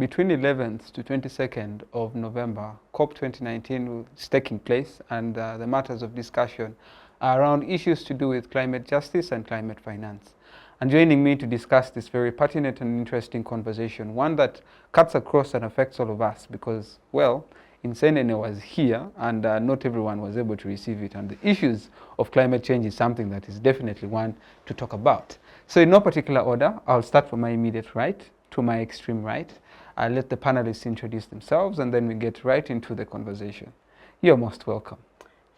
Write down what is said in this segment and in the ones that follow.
Between 11th to 22nd of November, COP 2019 is taking place, and the matters of discussion are around issues to do with climate justice and climate finance. And joining me to discuss this very pertinent and interesting conversation, one that cuts across and affects all of us because, well, Nsenene was here and not everyone was able to receive it. And the issues of climate change is something that is definitely one to talk about. So in no particular order, I'll start from my immediate right to my extreme right. I'll let the panelists introduce themselves and then we get right into the conversation. You're most welcome.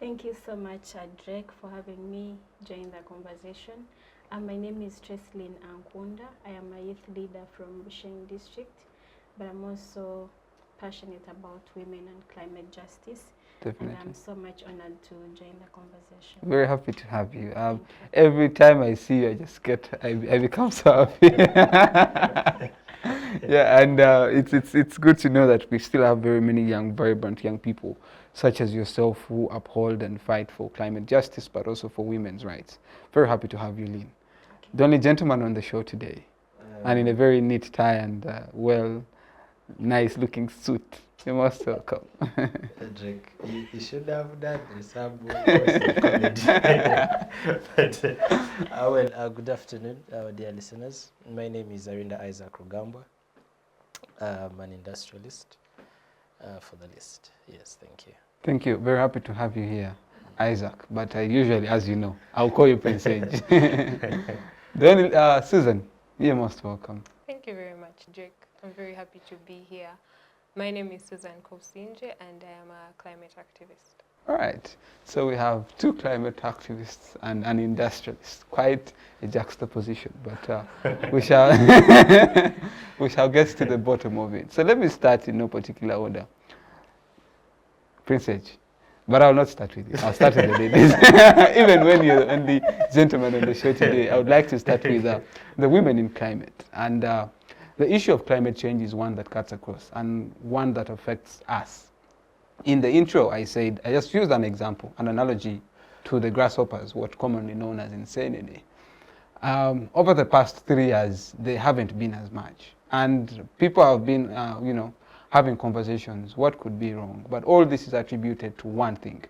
Thank you so much, Drake, for having me join the conversation. My name is Trassyleen Ankunda. I am a youth leader from Busheng District, but I'm also passionate about women and climate justice. Definitely. And I'm so much honored to join the conversation. Very happy to have you. Every time I see you, I become so happy. Yeah, and it's good to know that we still have very many young, vibrant young people, such as yourself, who uphold and fight for climate justice, but also for women's rights. Very happy to have you, Lynn. Okay. The only gentleman on the show today, and in a very neat tie and nice-looking suit. You're most welcome. Drake, you should have done some comedy. But, good afternoon, our dear listeners. My name is Arinda Rugambwa. I'm an industrialist for the list. Yes, thank you. Thank you. Very happy to have you here, Isaac. But usually, as you know, I'll call you Prince Edge. Then, Susan, you're most welcome. Thank you very much, Drake. I'm very happy to be here. My name is Susan Kobusingye and I am a climate activist. All right. So we have two climate activists and an industrialist. Quite a juxtaposition, but we shall we shall get to the bottom of it. So let me start in no particular order. Prince Edge. But I'll not start with you. I'll start with the ladies. Even when you're the only gentleman on the show today, I would like to start with the women in climate. And the issue of climate change is one that cuts across and one that affects us. In the intro, I said, I just used an example, an analogy to the grasshoppers, what commonly known as Nsenene. Over the past 3 years, they haven't been as much. And people have been, having conversations, what could be wrong? But all this is attributed to one thing,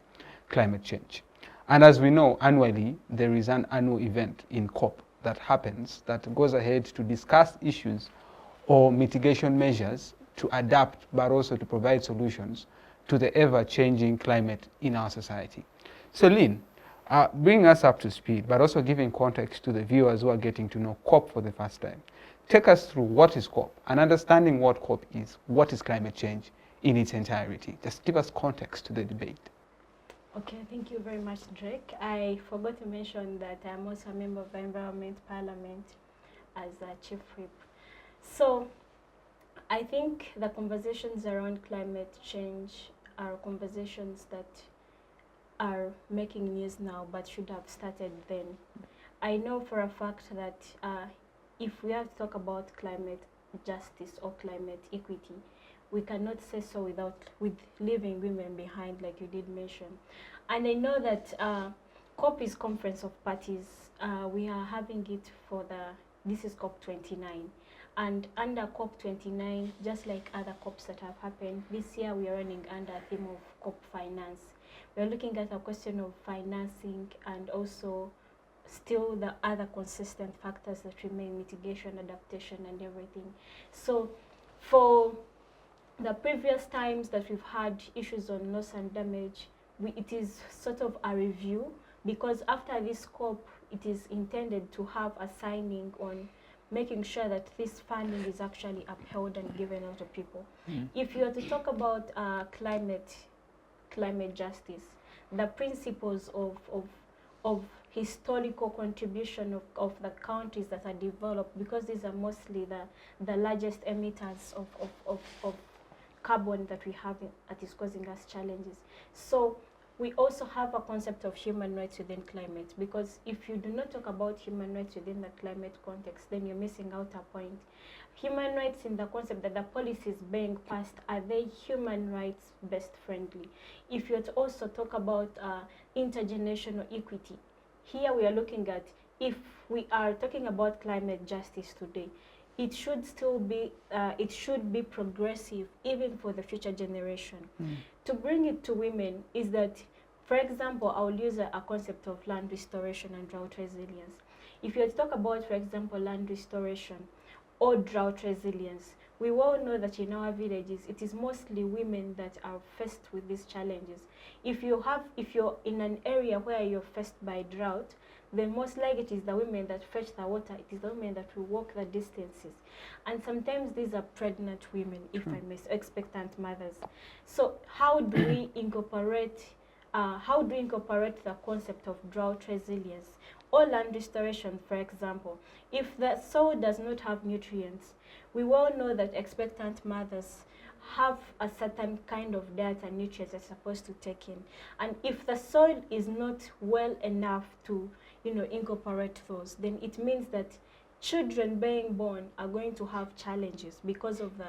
climate change. And as we know, annually, there is an annual event in COP that happens that goes ahead to discuss issues or mitigation measures to adapt, but also to provide solutions to the ever-changing climate in our society. So Lynn, bring us up to speed, but also giving context to the viewers who are getting to know COP for the first time. Take us through what is COP and understanding what COP is, what is climate change in its entirety. Just give us context to the debate. Okay, thank you very much, Drake. I forgot to mention that I'm also a member of the Environment Parliament as a Chief Whip. So I think the conversations around climate change are conversations that are making news now but should have started then. I know for a fact that if we have to talk about climate justice or climate equity, we cannot say so with leaving women behind, like you did mention. And I know that COP is Conference of Parties. We are having it for this is COP 29. And under COP 29, just like other COPs that have happened, this year we are running under a theme of COP Finance. We are looking at a question of financing and also still the other consistent factors that remain, mitigation, adaptation, and everything. So for the previous times that we've had issues on loss and damage, it is sort of a review, because after this COP, it is intended to have a signing on making sure that this funding is actually upheld and given out to people. If you are to talk about climate justice, the principles of historical contribution of the countries that are developed, because these are mostly the largest emitters of carbon that we have that is causing us challenges. So we also have a concept of human rights within climate, because if you do not talk about human rights within the climate context, then you're missing out a point. Human rights in the concept that the policies being passed, are they human rights best friendly? If you also talk about intergenerational equity, here we are looking at, if we are talking about climate justice today, it should still be progressive even for the future generation. To bring it to women is that, for example, I will use a concept of land restoration and drought resilience. If you talk about, for example, land restoration or drought resilience, we all know that in our villages, it is mostly women that are faced with these challenges. If you're in an area where you're faced by drought, then most likely it is the women that fetch the water, it is the women that will walk the distances. And sometimes these are pregnant women, if I may say, expectant mothers. So how do we incorporate the concept of drought resilience or land restoration, for example? If the soil does not have nutrients, we all know that expectant mothers have a certain kind of diet and nutrients they're supposed to take in. And if the soil is not well enough to, incorporate those, then it means that children being born are going to have challenges because of the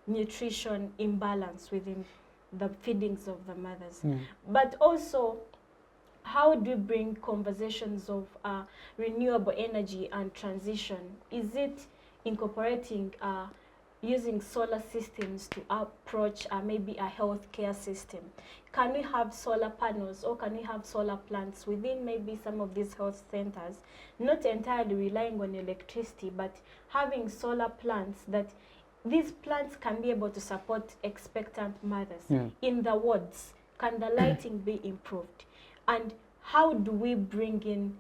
nutrition imbalance within the feedings of the mothers. But also, how do you bring conversations of renewable energy and transition? Is it incorporating using solar systems to approach maybe a healthcare system? Can we have solar panels, or can we have solar plants within maybe some of these health centers, not entirely relying on electricity, but having solar plants that these plants can be able to support expectant mothers in the wards? Can the lighting be improved? And how do we bring in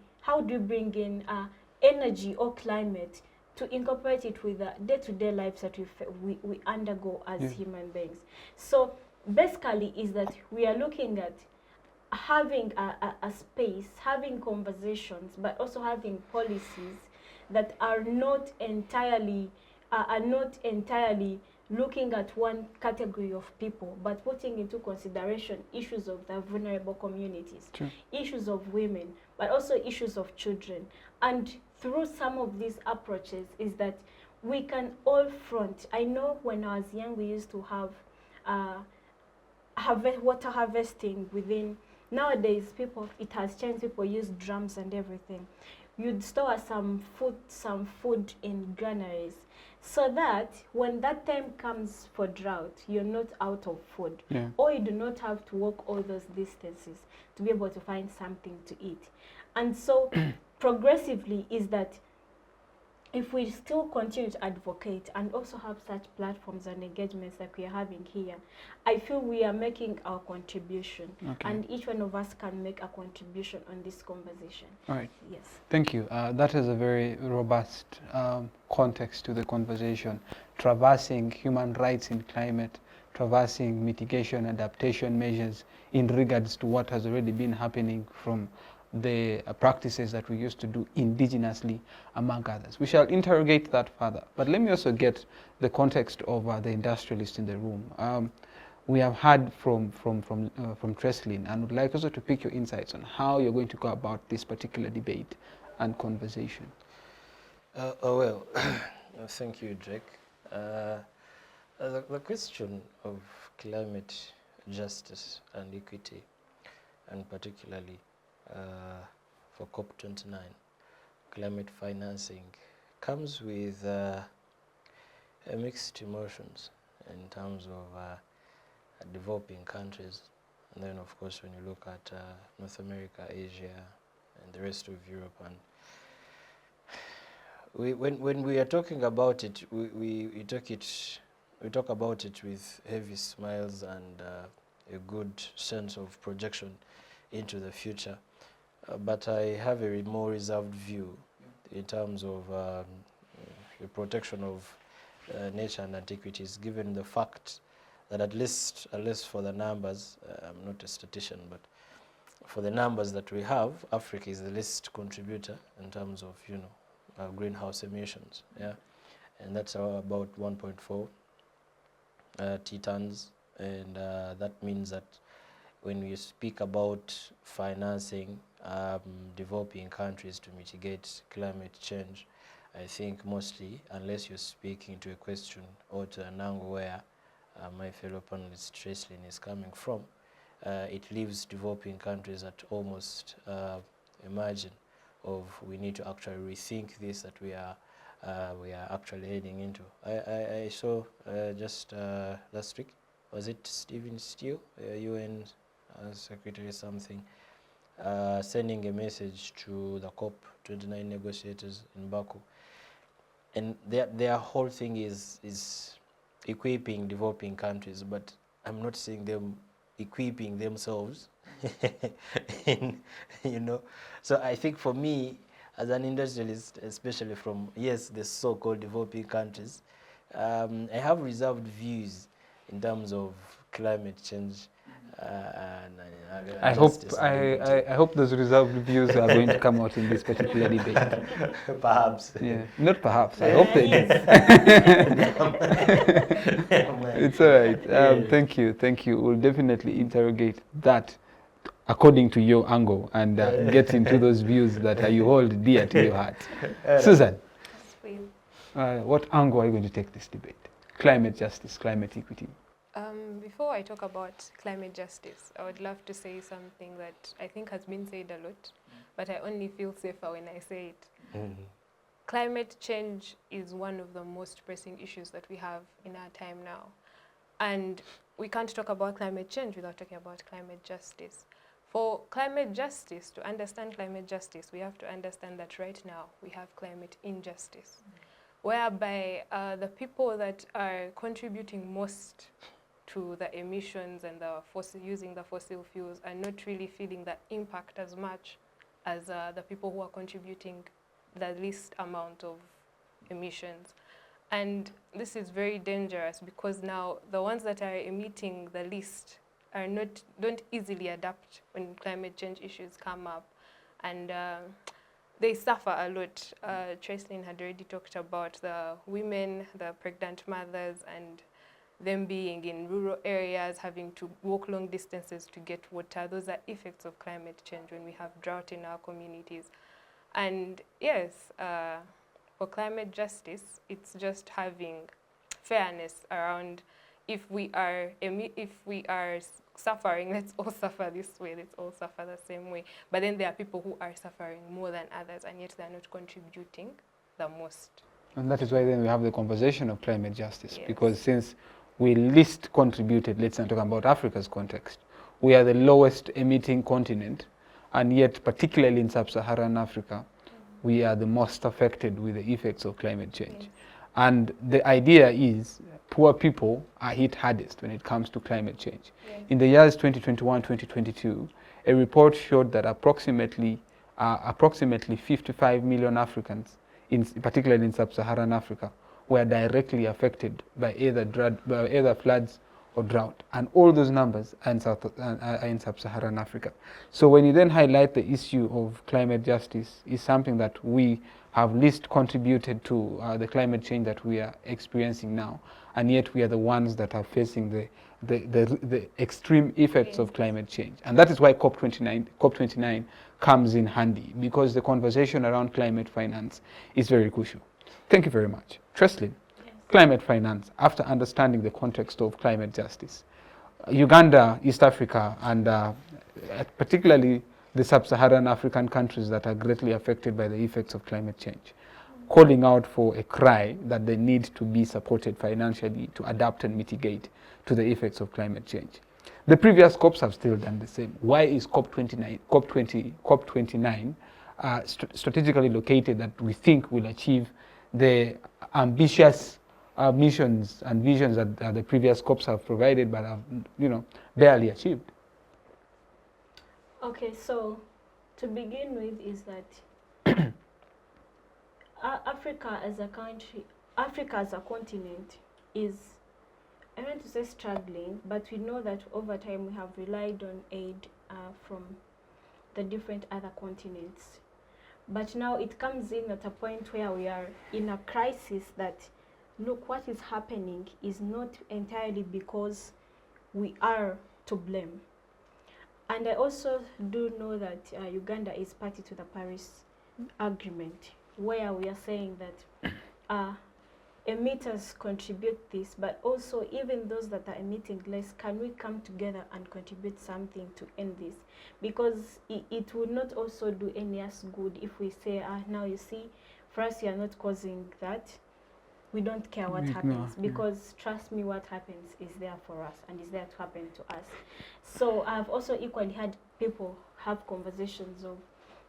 energy or climate to incorporate it with the day-to-day lives that we undergo as human beings? So basically is that we are looking at having a space, having conversations, but also having policies that are not entirely looking at one category of people, but putting into consideration issues of the vulnerable communities, issues of women, but also issues of children. And through some of these approaches is that we can all front. I know when I was young, we used to have water harvesting within. Nowadays, it has changed. People use drums and everything. You'd store some food in granaries, so that when that time comes for drought, you're not out of food, or you do not have to walk all those distances to be able to find something to eat. And so progressively is that if we still continue to advocate and also have such platforms and engagements like we are having here, I feel we are making our contribution, and each one of us can make a contribution on this conversation. All right. Yes. Thank you. That is a very robust context to the conversation, traversing human rights in climate, traversing mitigation adaptation measures in regards to what has already been happening from the practices that we used to do indigenously, among others. We shall interrogate that further, but let me also get the context of the industrialists in the room. We have heard from Trassyleen, and would like also to pick your insights on how you're going to go about this particular debate and conversation. Well, thank you, Drake. The question of climate justice and equity, and particularly for COP29, climate financing, comes with mixed emotions in terms of developing countries, and then of course when you look at North America, Asia, and the rest of Europe. And when we are talking about it, we talk about it with heavy smiles and a good sense of projection into the future. But I have a more reserved view in terms of the protection of nature and antiquities, given the fact that at least for the numbers, I'm not a statistician, but for the numbers that we have, Africa is the least contributor in terms of, greenhouse emissions, and that's about 1.4 tons, and that means that when we speak about financing developing countries to mitigate climate change, I think mostly, unless you're speaking to a question or to an angle where my fellow panelist Trassyleen is coming from, it leaves developing countries at almost a margin of we need to actually rethink this, that we are we are actually heading into. I saw just last week, was it Stephen Steele, UN Secretary something, sending a message to the COP29 negotiators in Baku. And their whole thing is equipping developing countries, but I'm not seeing them equipping themselves. And, you know, so I think for me, as an industrialist, especially from, yes, the so-called developing countries, I have reserved views in terms of climate change. I hope those reserved views are going to come out in this particular debate. Perhaps. Yeah, not perhaps. I hope they do. It's all right. Thank you. We'll definitely interrogate that according to your angle and get into those views that you hold dear to your heart. Susan, what angle are you going to take this debate? Climate justice, climate equity. Before I talk about climate justice, I would love to say something that I think has been said a lot, but I only feel safer when I say it. Climate change is one of the most pressing issues that we have in our time now. And we can't talk about climate change without talking about climate justice. For climate justice, to understand climate justice, we have to understand that right now we have climate injustice, whereby the people that are contributing most to the emissions and using the fossil fuels are not really feeling the impact as much as the people who are contributing the least amount of emissions. And this is very dangerous because now the ones that are emitting the least don't easily adapt when climate change issues come up, and they suffer a lot. Trassyleen had already talked about the women, the pregnant mothers, and them being in rural areas, having to walk long distances to get water. Those are effects of climate change when we have drought in our communities. And yes, for climate justice, it's just having fairness around if we are suffering, let's all suffer this way, let's all suffer the same way. But then there are people who are suffering more than others, and yet they're not contributing the most. And that is why then we have the conversation of climate justice, Yes. because since we least contributed, let's not talk about Africa's context, we are the lowest emitting continent, and yet particularly in sub-Saharan Africa, we are the most affected with the effects of climate change. Yes. And the idea is poor people are hit hardest when it comes to climate change. Yes. In the years 2021-2022, a report showed that approximately 55 million Africans, particularly in sub-Saharan Africa, were directly affected by either floods or drought. And all those numbers are in sub-Saharan Africa. So when you then highlight the issue of climate justice, is something that we have least contributed to the climate change that we are experiencing now, and yet we are the ones that are facing the extreme effects of climate change. And that is why COP29 comes in handy, because the conversation around climate finance is very crucial. Thank you very much. Trassyleen, Yes. Climate finance, after understanding the context of climate justice, Uganda, East Africa, and particularly the sub-Saharan African countries that are greatly affected by the effects of climate change, calling out for a cry that they need to be supported financially to adapt and mitigate to the effects of climate change. The previous COPs have still done the same. Why is COP29 strategically located that we think will achieve the ambitious missions and visions that the previous COPs have provided but have, barely achieved? Okay, so to begin with is that Africa as a country, Africa as a continent is, I want to say struggling, but we know that over time we have relied on aid from the different other continents. But now it comes in at a point where we are in a crisis that, look, what is happening is not entirely because we are to blame. And I also do know that Uganda is party to the Paris Agreement, where we are saying that emitters contribute this, but also even those that are emitting less, can we come together and contribute something to end this? Because it would not also do any us good if we say, now you see, for us, you are not causing that. We don't care what We ignore, happens, yeah. because trust me, what happens is there for us and is there to happen to us. So I've also equally had people have conversations of,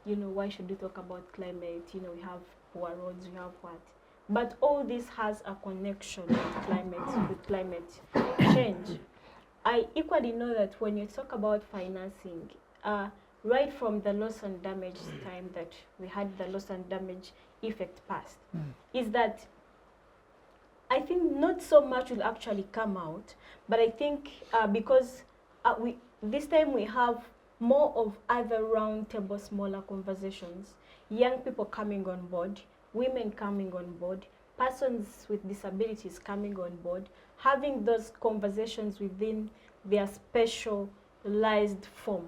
you know, why should we talk about climate? You know, we have poor roads, we have what? But all this has a connection with climate change. I equally know that when you talk about financing, right from the loss and damage time that we had the loss and damage effect passed, is that I think not so much will actually come out, but I think because this time we have more of other round table, smaller conversations, young people coming on board, women coming on board, persons with disabilities coming on board, having those conversations within their specialized form.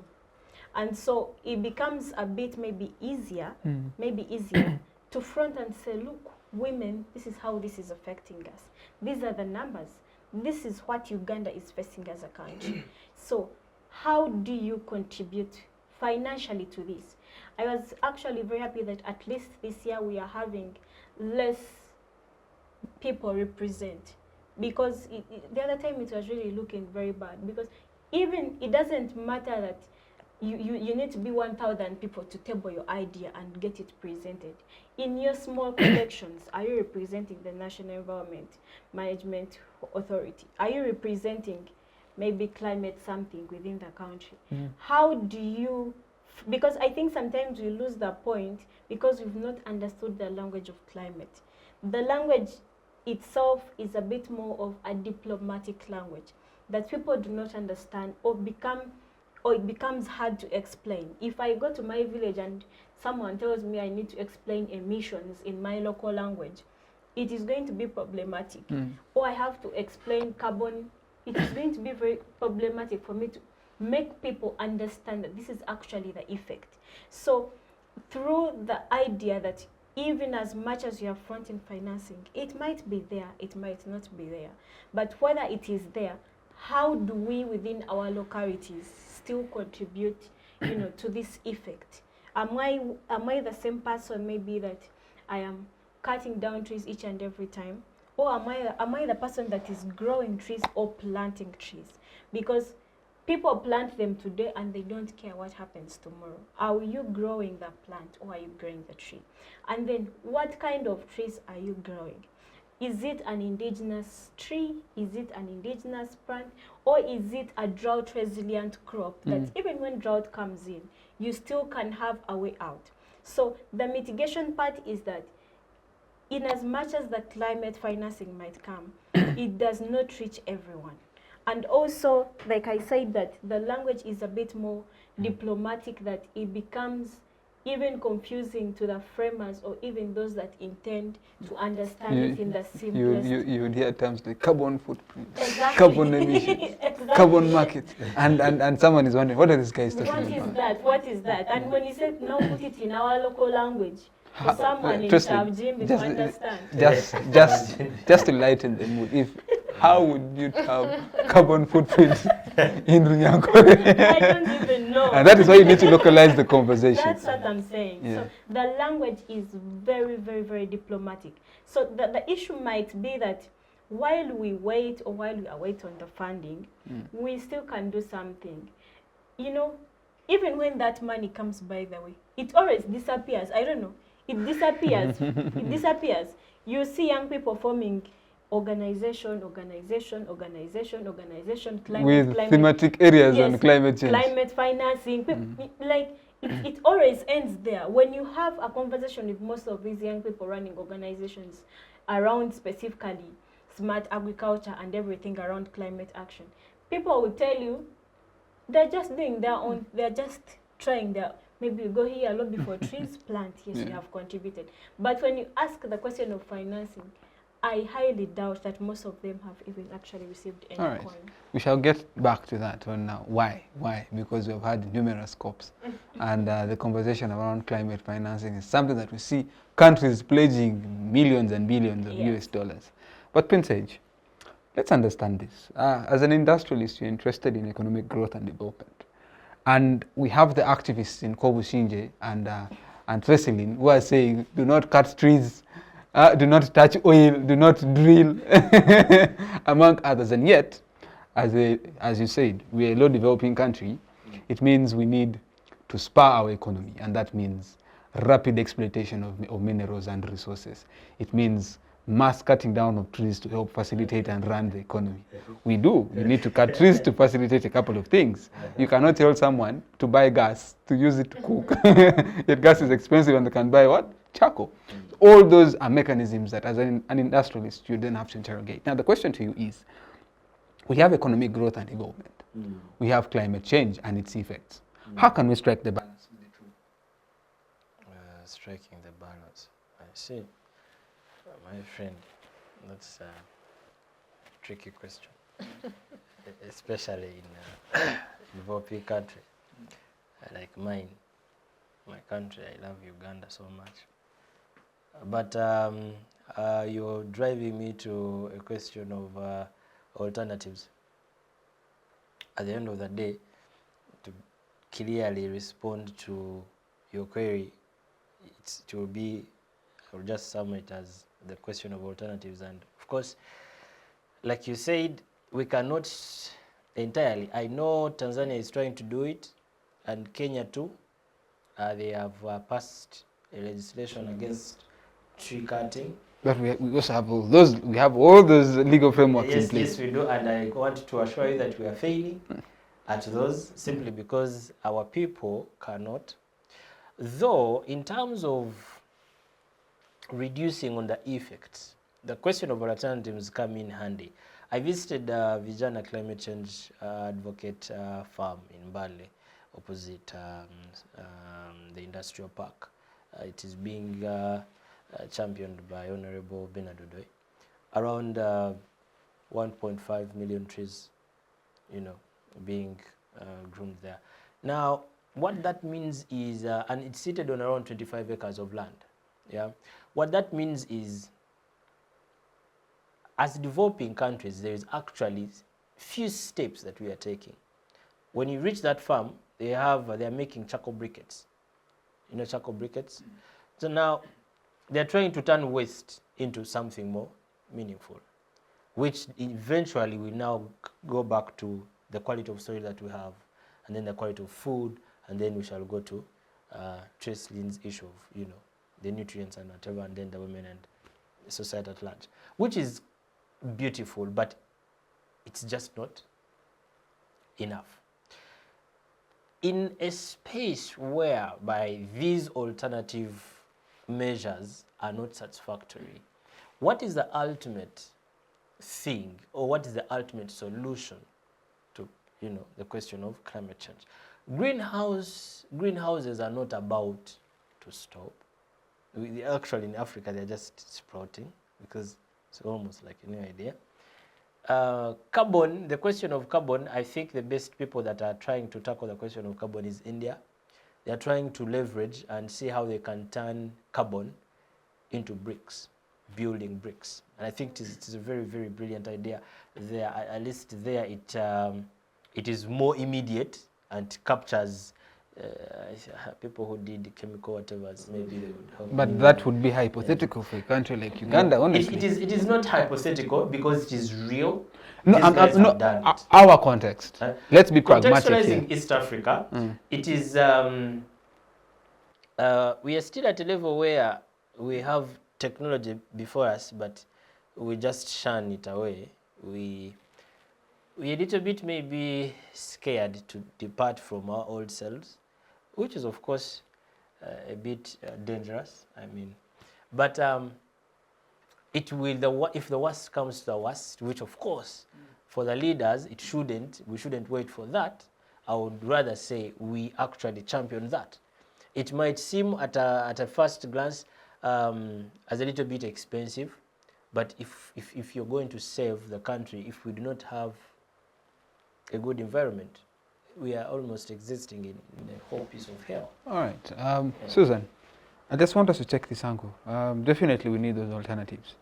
And so it becomes a bit maybe easier to front and say, look, women, this is how this is affecting us. These are the numbers. This is what Uganda is facing as a country. So how do you contribute financially to this? I was actually very happy that at least this year we are having less people represent, because the other time it was really looking very bad, because even it doesn't matter that you need to be 1,000 people to table your idea and get it presented. In your small collections, are you representing the National Environment Management Authority? Are you representing maybe climate something within the country? How do you, because I think sometimes we lose the point because we've not understood the language of climate. The language itself is a bit more of a diplomatic language that people do not understand, or it becomes hard to explain. If I go to my village and someone tells me I need to explain emissions in my local language, it is going to be problematic. Or I have to explain carbon, it is going to be very problematic for me to make people understand that this is actually the effect. So through the idea that even as much as you are fronting financing, it might be there, it might not be there. But whether it is there, how do we within our localities still contribute, you know, to this effect? Am I the same person maybe that I am cutting down trees each and every time? Or am I the person that is growing trees or planting trees? Because people plant them today and they don't care what happens tomorrow. Are you growing the plant or are you growing the tree? And then what kind of trees are you growing? Is it an indigenous tree? Is it an indigenous plant? Or is it a drought resilient crop that even when drought comes in, you still can have a way out? So the mitigation part is that in as much as the climate financing might come, it does not reach everyone. And also, like I said, that the language is a bit more diplomatic, that it becomes even confusing to the framers or even those that intend to understand it in the simplest. You would hear terms like carbon footprint, Exactly. carbon emissions, Exactly. carbon market, and someone is wondering, what are these guys talking about? What is that? What is that? And when you say, no, put it in our local language, for someone in Trassyleen, Jimmy to understand. just to lighten the mood, how would you have carbon footprint in Rugambwa? I don't even know. And that is why you need to localize the conversation. That's what I'm saying. Yeah. So the language is very, very, very diplomatic. So the issue might be that while we wait or while we await on the funding, we still can do something. You know, even when that money comes, by the way, it always disappears. I don't know. It disappears. It disappears. You see young people forming organization, climate, with thematic areas on climate change. Climate financing, like it always ends there. When you have a conversation with most of these young people running organizations around specifically smart agriculture and everything around climate action, people will tell you they're just doing their own, they're just trying their, maybe you go here, lobby for trees, plant, yes, you have contributed. But when you ask the question of financing, I highly doubt that most of them have even actually received any coin. We shall get back to that one now. Why? Because we've had numerous COPs and the conversation around climate financing is something that we see countries pledging millions and billions of US dollars. But Pinsage, let's understand this. As an industrialist, you're interested in economic growth and development. And we have the activists in Kobusingye and and Trassyleen, who are saying, do not cut trees, do not touch oil, do not drill, among others. And yet, as you said, we're a low developing country. It means we need to spur our economy, and that means rapid exploitation of minerals and resources. It means mass cutting down of trees to help facilitate and run the economy. We need to cut trees to facilitate a couple of things. You cannot tell someone to buy gas, to use it to cook. Yet gas is expensive and they can buy what? Charcoal. All those are mechanisms that as an industrialist you then have to interrogate. Now the question to you is, we have economic growth and development. We have climate change and its effects. How can we strike the balance with the two? Striking the balance. I see. My friend, that's a tricky question, especially in a developing country like mine. My country, I love Uganda so much. But you're driving me to a question of alternatives. At the end of the day, to clearly respond to your query, it will be, I'll just sum it as the question of alternatives. And of course, like you said, we cannot entirely. I know Tanzania is trying to do it, and Kenya too. They have passed a legislation against tree cutting. But we also have all those. We have all those legal frameworks in place. Yes, we do, and I want to assure you that we are failing at those simply because our people cannot. Though, in terms of reducing on the effects, the question of alternatives come in handy. I visited Vijana Climate Change Advocate Farm in Mbale, opposite the industrial park. It is being championed by Honorable Bernard Odoi. Around 1.5 million trees, being groomed there. Now, what that means is, and it's seated on around 25 acres of land. Yeah, what that means is, as developing countries, there is actually few steps that we are taking. When you reach that farm, they are making charcoal briquettes. You know charcoal briquettes? So now they're trying to turn waste into something more meaningful, which eventually will now go back to the quality of soil that we have, and then the quality of food, and then we shall go to Traceleen's issue of, the nutrients and whatever, and then the women and the society at large, which is beautiful, but it's just not enough. In a space whereby these alternative measures are not satisfactory, what is the ultimate thing, or what is the ultimate solution to, the question of climate change? Greenhouses are not about to stop. Actually, in Africa, they're just sprouting because it's almost like a new idea. Carbon, the question of carbon, I think the best people that are trying to tackle the question of carbon is India. They're trying to leverage and see how they can turn carbon into bricks, building bricks. And I think it is a very, very brilliant idea. There, at least there, it is more immediate and captures people who did chemical whatever, maybe they would help. But that would be hypothetical for a country like Uganda, honestly. It is not hypothetical because it is real. No, our context. Let's be pragmatic here. Contextualizing East Africa, it is, we are still at a level where we have technology before us, but we just shun it away. We're a little bit maybe scared to depart from our old selves, which is of course a bit dangerous. But it will, if the worst comes to the worst, which of course for the leaders we shouldn't wait for that. I would rather say we actually champion that. It might seem at a first glance as a little bit expensive, but if you're going to save the country, if we do not have a good environment, we are almost existing in a whole piece of hell. All right, Susan, I just want us to check this angle. Definitely we need those alternatives,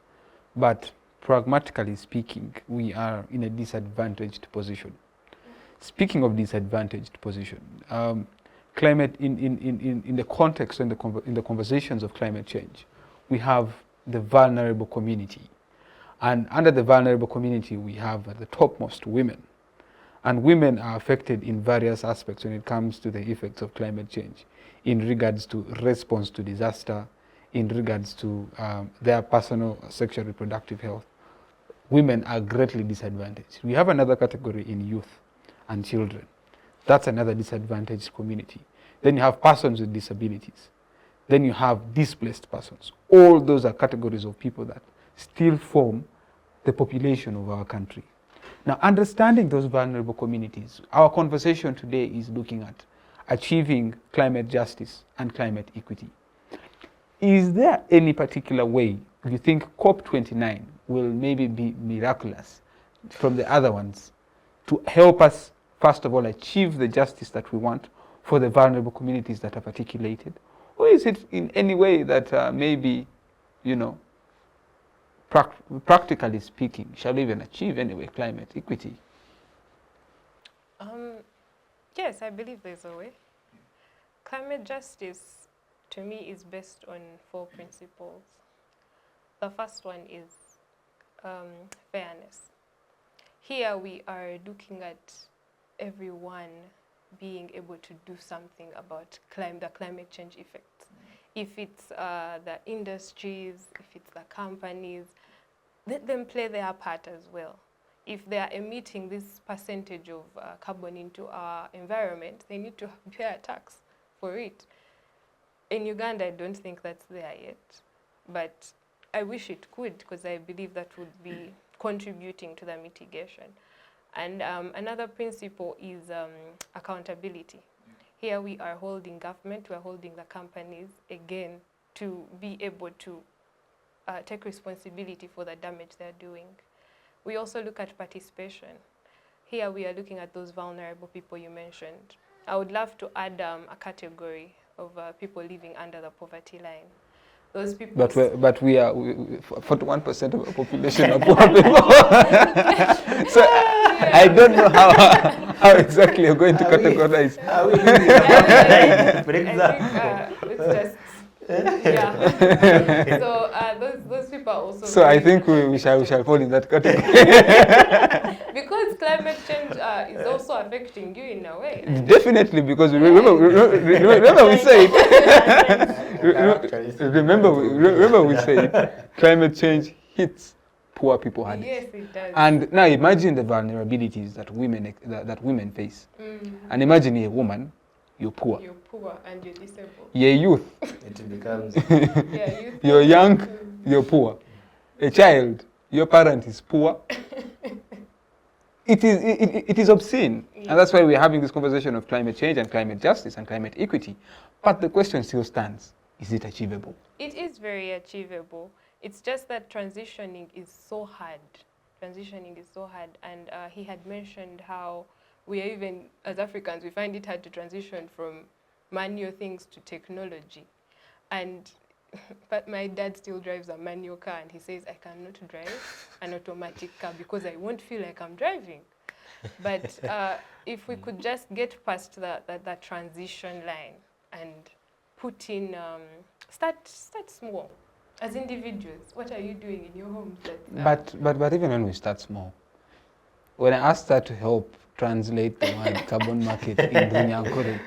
but pragmatically speaking, we are in a disadvantaged position. Speaking of disadvantaged position, climate in the context and in the conversations of climate change, we have the vulnerable community. And under the vulnerable community, we have at the topmost women. And women are affected in various aspects when it comes to the effects of climate change, in regards to response to disaster, in regards to their personal sexual reproductive health. Women are greatly disadvantaged. We have another category in youth and children. That's another disadvantaged community. Then you have persons with disabilities. Then you have displaced persons. All those are categories of people that still form the population of our country. Now, understanding those vulnerable communities, our conversation today is looking at achieving climate justice and climate equity. Is there any particular way you think COP29 will maybe be miraculous from the other ones to help us, first of all, achieve the justice that we want for the vulnerable communities that are articulated? Or is it in any way that maybe, you know, practically speaking, shall we even achieve anyway climate equity? Yes, I believe there's a way. Climate justice, to me, is based on 4 principles. The first one is fairness. Here we are looking at everyone being able to do something about the climate change effects. If it's the industries, if it's the companies, let them play their part as well. If they are emitting this percentage of carbon into our environment, they need to pay a tax for it. In Uganda, I don't think that's there yet, but I wish it could, because I believe that would be contributing to the mitigation. And another principle is accountability. Here we are holding government, we are holding the companies, again, to be able to take responsibility for the damage they're doing. We also look at participation. Here we are looking at those vulnerable people you mentioned. I would love to add a category of people living under the poverty line. Those people. But we are 41% of the population are poor people. So I don't know how exactly you're going to categorize. It's just yeah. So those people are also. So I think we shall fall in that category. Because climate change is also affecting you in a way. Definitely, because remember we said remember we said climate change hits poor people hardest. Yes, it does. And now imagine the vulnerabilities that women face. And imagine you're a woman, you're poor. You're poor and you're disabled. You're a youth. It becomes. Yeah, youth. You're young, you're poor. A child, your parent is poor. It is obscene. Yeah. And that's why we're having this conversation of climate change and climate justice and climate equity. But the question still stands, is it achievable? It is very achievable. It's just that transitioning is so hard. Transitioning is so hard. And he had mentioned how we are even, as Africans, we find it hard to transition from manual things to technology. And but my dad still drives a manual car, and he says, I cannot drive an automatic car because I won't feel like I'm driving. But if we could just get past the transition line and put in, start small. As individuals, what are you doing in your homes? But even when we start small, when I asked her to help translate the word carbon market in Runyankore,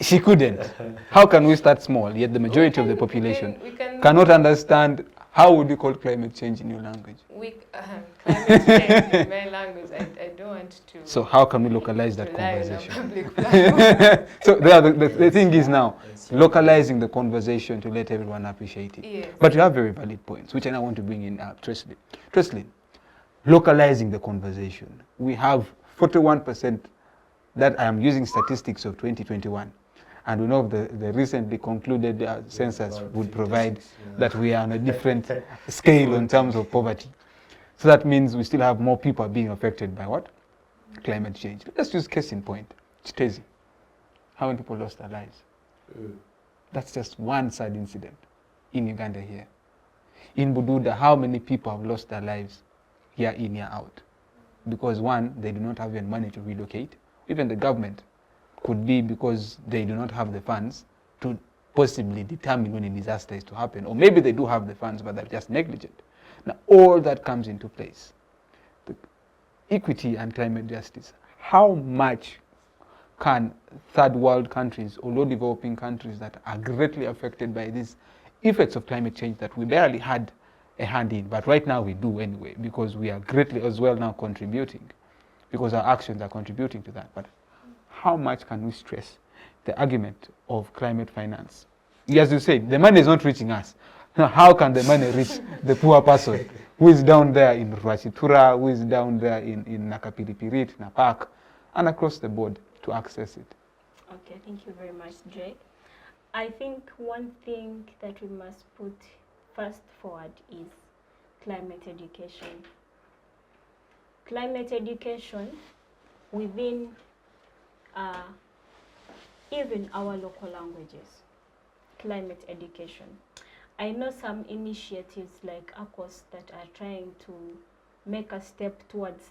she couldn't. How can we start small, yet the majority of the population cannot understand how would you call climate change in your language? Climate change in my language, I don't want to. So how can we localize that conversation? So the thing is now, localizing the conversation to let everyone appreciate it. Yes. But you have very valid points, which I now want to bring in Trassyleen. Trassyleen, localizing the conversation. We have 41% that I am using statistics of 2021. And we know the recently concluded census would provide that we are on a different scale in terms of poverty. So that means we still have more people being affected by what? Climate change. Let's use case in point. Chitezi. How many people lost their lives? That's just one sad incident in Uganda here. In Bududa, how many people have lost their lives year in, year out? Because one, they do not have any money to relocate. Even the government could be because they do not have the funds to possibly determine when a disaster is to happen, or maybe they do have the funds but they're just negligent. Now all that comes into place. The equity and climate justice. How much can third world countries or low developing countries that are greatly affected by these effects of climate change that we barely had a hand in, but right now we do anyway, because we are greatly as well now contributing, because our actions are contributing to that. But how much can we stress the argument of climate finance? As you said, the money is not reaching us. Now, how can the money reach the poor person who is down there in Rwachitura, who is down there in Nakapiripirit, Napak, and across the board to access it? Okay, thank you very much, Drake. I think one thing that we must put first forward is climate education. Climate education within even our local languages. Climate education. I know some initiatives like ACOS that are trying to make a step towards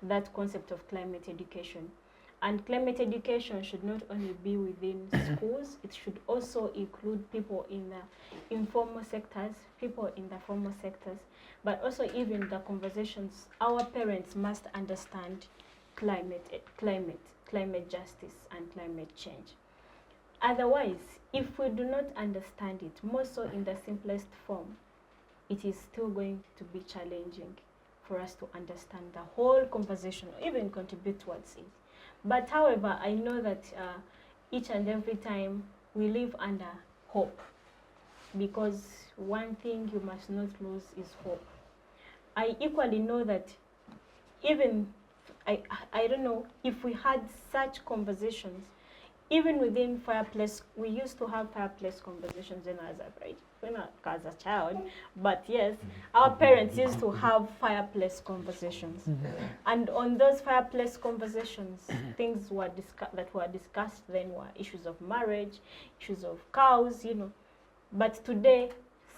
that concept of climate education. And climate education should not only be within schools, it should also include people in the informal sectors, people in the formal sectors, but also even the conversations. Our parents must understand climate justice and climate change. Otherwise, if we do not understand it, more so in the simplest form, it is still going to be challenging for us to understand the whole conversation or even contribute towards it. But however, I know that each and every time we live under hope, because one thing you must not lose is hope. I equally know that even, I don't know, if we had such conversations, even within fireplace, we used to have fireplace conversations when I was a child, but yes, our parents used to have fireplace conversations. And on those fireplace conversations, things that were discussed then were issues of marriage, issues of cows, But today,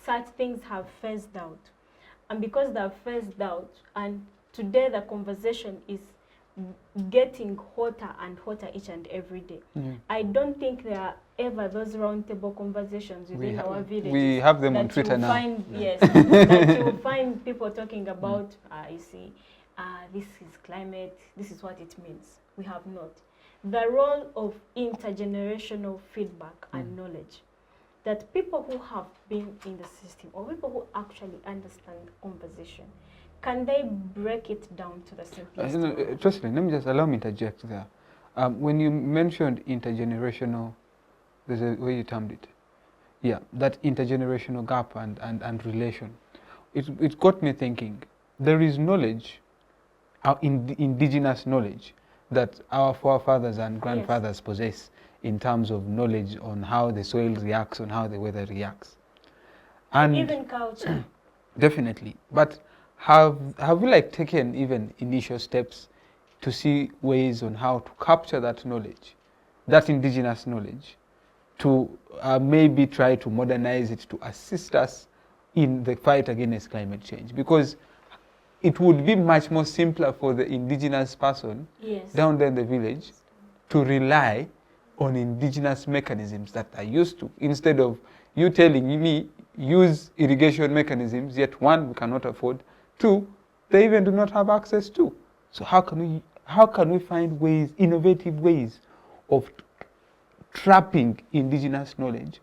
such things have phased out. And because they have phased out, and today the conversation is getting hotter and hotter each and every day. I don't think there are ever those round table conversations within our villages. We have them on Twitter now. Yes, that you find people talking about, you see, this is climate, this is what it means. We have not. The role of intergenerational feedback and knowledge, that people who have been in the system or people who actually understand conversation, can they break it down to the simplest? Trassyleen, let me just allow me to interject there. When you mentioned intergenerational, there's a way you termed it. Yeah, that intergenerational gap and relation. It got me thinking. There is knowledge, indigenous knowledge, that our forefathers and grandfathers possess in terms of knowledge on how the soil reacts, on how the weather reacts. And even culture. Definitely. But have we taken even initial steps to see ways on how to capture that knowledge, that indigenous knowledge, to maybe try to modernize it to assist us in the fight against climate change? Because it would be much more simpler for the indigenous person down there in the village to rely on indigenous mechanisms that are used to, instead of you telling me use irrigation mechanisms, yet one, we cannot afford, two, they even do not have access to. So how can we find ways, innovative ways of trapping indigenous knowledge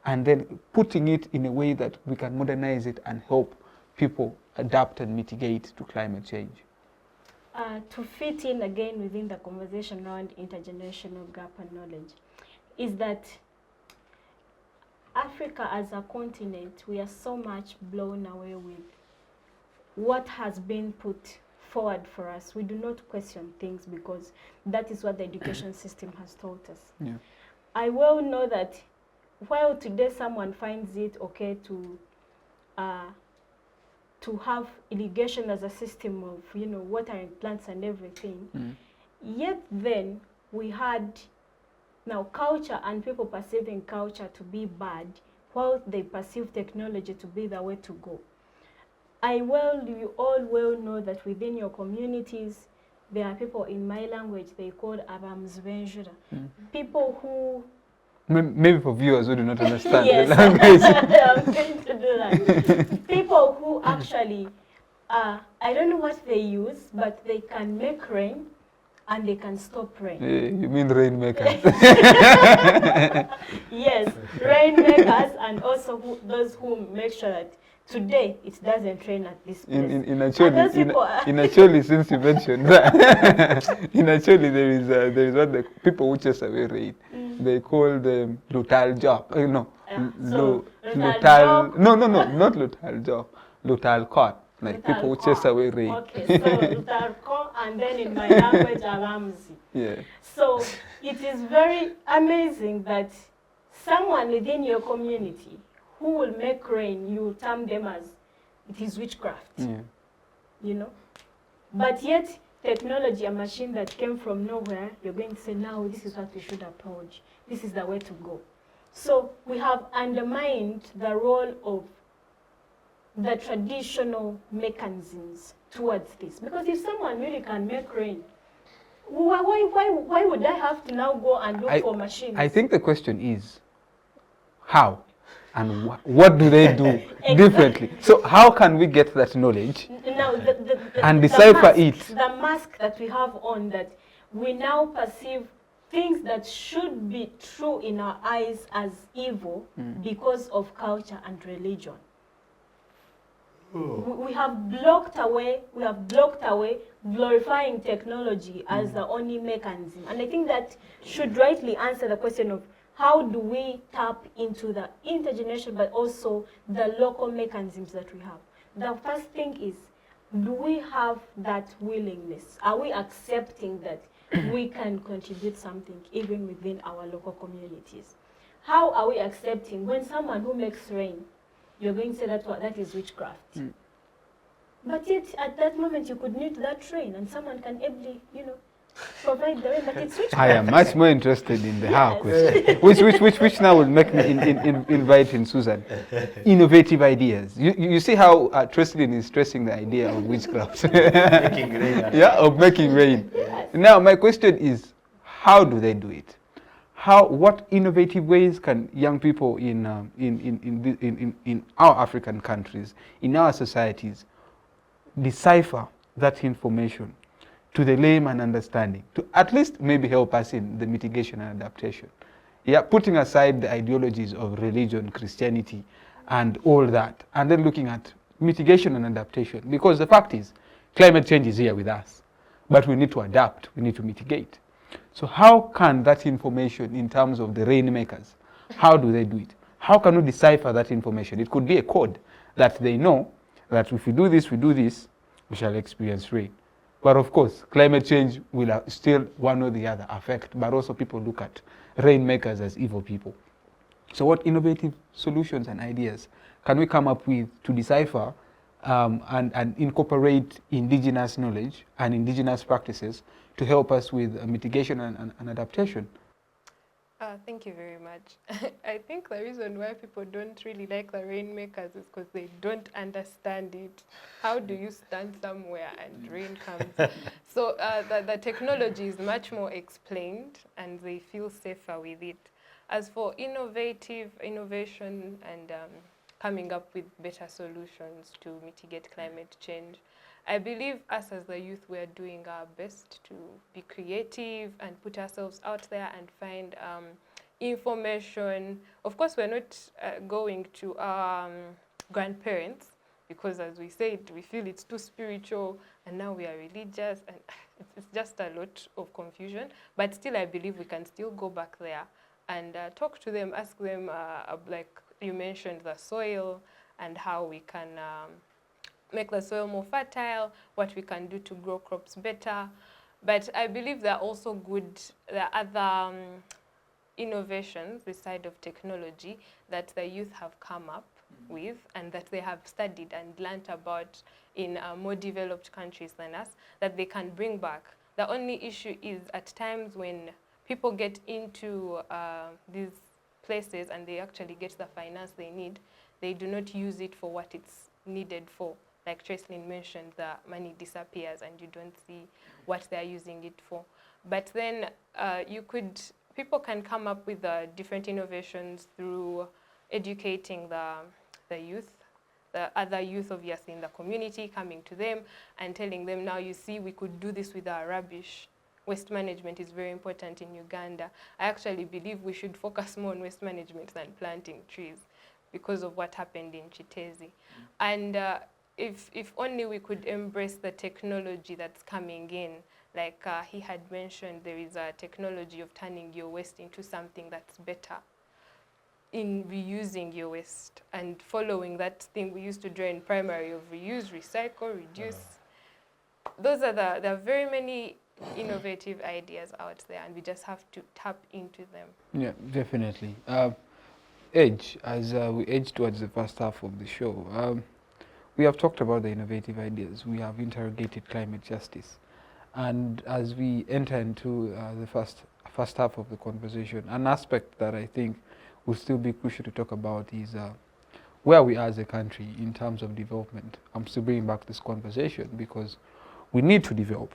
and then putting it in a way that we can modernize it and help people adapt and mitigate to climate change? To fit in again within the conversation around intergenerational gap and knowledge, is that Africa as a continent, we are so much blown away with what has been put forward for us. We do not question things because that is what the education system has taught us. Yeah. I well know that while today someone finds it okay to have irrigation as a system of, watering plants and everything, yet then we had now culture and people perceiving culture to be bad while they perceive technology to be the way to go. You all well know that within your communities, there are people in my language, they call abamzvenjura. People who... Maybe for viewers who do not understand yes, the language. I'm going to do that. People who actually, I don't know what they use, but they can make rain and they can stop rain. You mean rainmakers? Yes, rainmakers, and also those who make sure that today it doesn't rain at this place. In actually, since you mentioned that, in actually there is what the people who chase away rain. They call them lutal job. No, lutal. No, not lutal job. Lutal cot. Like Lutal people who chase away rain. Okay, so lutal cot, and then in my language, aramzi. Yeah. So it is very amazing that someone within your community who will make rain, you term them as it is witchcraft. Yeah. You know? But yet, technology, a machine that came from nowhere, you're going to say, now this is what we should approach. This is the way to go. So we have undermined the role of the traditional mechanisms towards this. Because if someone really can make rain, why would I have to now go and look for machines? I think the question is, how? And what do they do differently? So how can we get that knowledge now, and decipher it? The mask that we have on, that we now perceive things that should be true in our eyes as evil because of culture and religion. We have blocked away glorifying technology as the only mechanism. And I think that should rightly answer the question of how do we tap into the intergenerational but also the local mechanisms that we have. The first thing is, do we have that willingness? Are we accepting that we can contribute something even within our local communities? How are we accepting when someone who makes rain, you're going to say that is witchcraft? But yet at that moment you could need that rain and someone can ably, provide the rain, but it's witchcraft. I am much more interested in the how question, which now will make me invite in Susan. Innovative ideas. You see how Trassyleen is stressing the idea of witchcraft. Making rain. Yeah, of making rain. Yes. Now my question is, how do they do it? What innovative ways can young people in our African countries, in our societies, decipher that information to the layman understanding, to at least maybe help us in the mitigation and adaptation? Yeah, putting aside the ideologies of religion, Christianity, and all that, and then looking at mitigation and adaptation. Because the fact is, climate change is here with us, but we need to adapt, we need to mitigate. So how can that information in terms of the rainmakers, how do they do it? How can we decipher that information? It could be a code that they know that if we do this, we shall experience rain. But of course, climate change will still one or the other affect, but also people look at rainmakers as evil people. So what innovative solutions and ideas can we come up with to decipher and incorporate indigenous knowledge and indigenous practices to help us with mitigation and adaptation? Thank you very much. I think the reason why people don't really like the rainmakers is because they don't understand it. How do you stand somewhere and rain comes? So the technology is much more explained and they feel safer with it. As for innovation and coming up with better solutions to mitigate climate change, I believe us as the youth, we are doing our best to be creative and put ourselves out there and find information. Of course, we're not going to our grandparents because, as we said, we feel it's too spiritual and now we are religious and it's just a lot of confusion. But still, I believe we can still go back there and talk to them, ask them, like you mentioned, the soil and how we can make the soil more fertile, what we can do to grow crops better. But I believe there are also there are other innovations, this side of technology, that the youth have come up with and that they have studied and learnt about in more developed countries than us, that they can bring back. The only issue is at times when people get into these places and they actually get the finance they need, they do not use it for what it's needed for. like Trassyleen mentioned, the money disappears and you don't see what they're using it for. But then people can come up with different innovations through educating the youth, the other youth obviously in the community, coming to them and telling them, now you see, we could do this with our rubbish. Waste management is very important in Uganda. I actually believe we should focus more on waste management than planting trees because of what happened in Chitezi. And if only we could embrace the technology that's coming in, like he had mentioned, there is a technology of turning your waste into something that's better, in reusing your waste and following that thing we used to do in primary of reuse, recycle, reduce. Those are there are very many innovative ideas out there, and we just have to tap into them. Yeah, definitely. As we edge towards the first half of the show, we have talked about the innovative ideas. We have interrogated climate justice. And as we enter into the first half of the conversation, an aspect that I think will still be crucial to talk about is where we are as a country in terms of development. I'm still bringing back this conversation because we need to develop.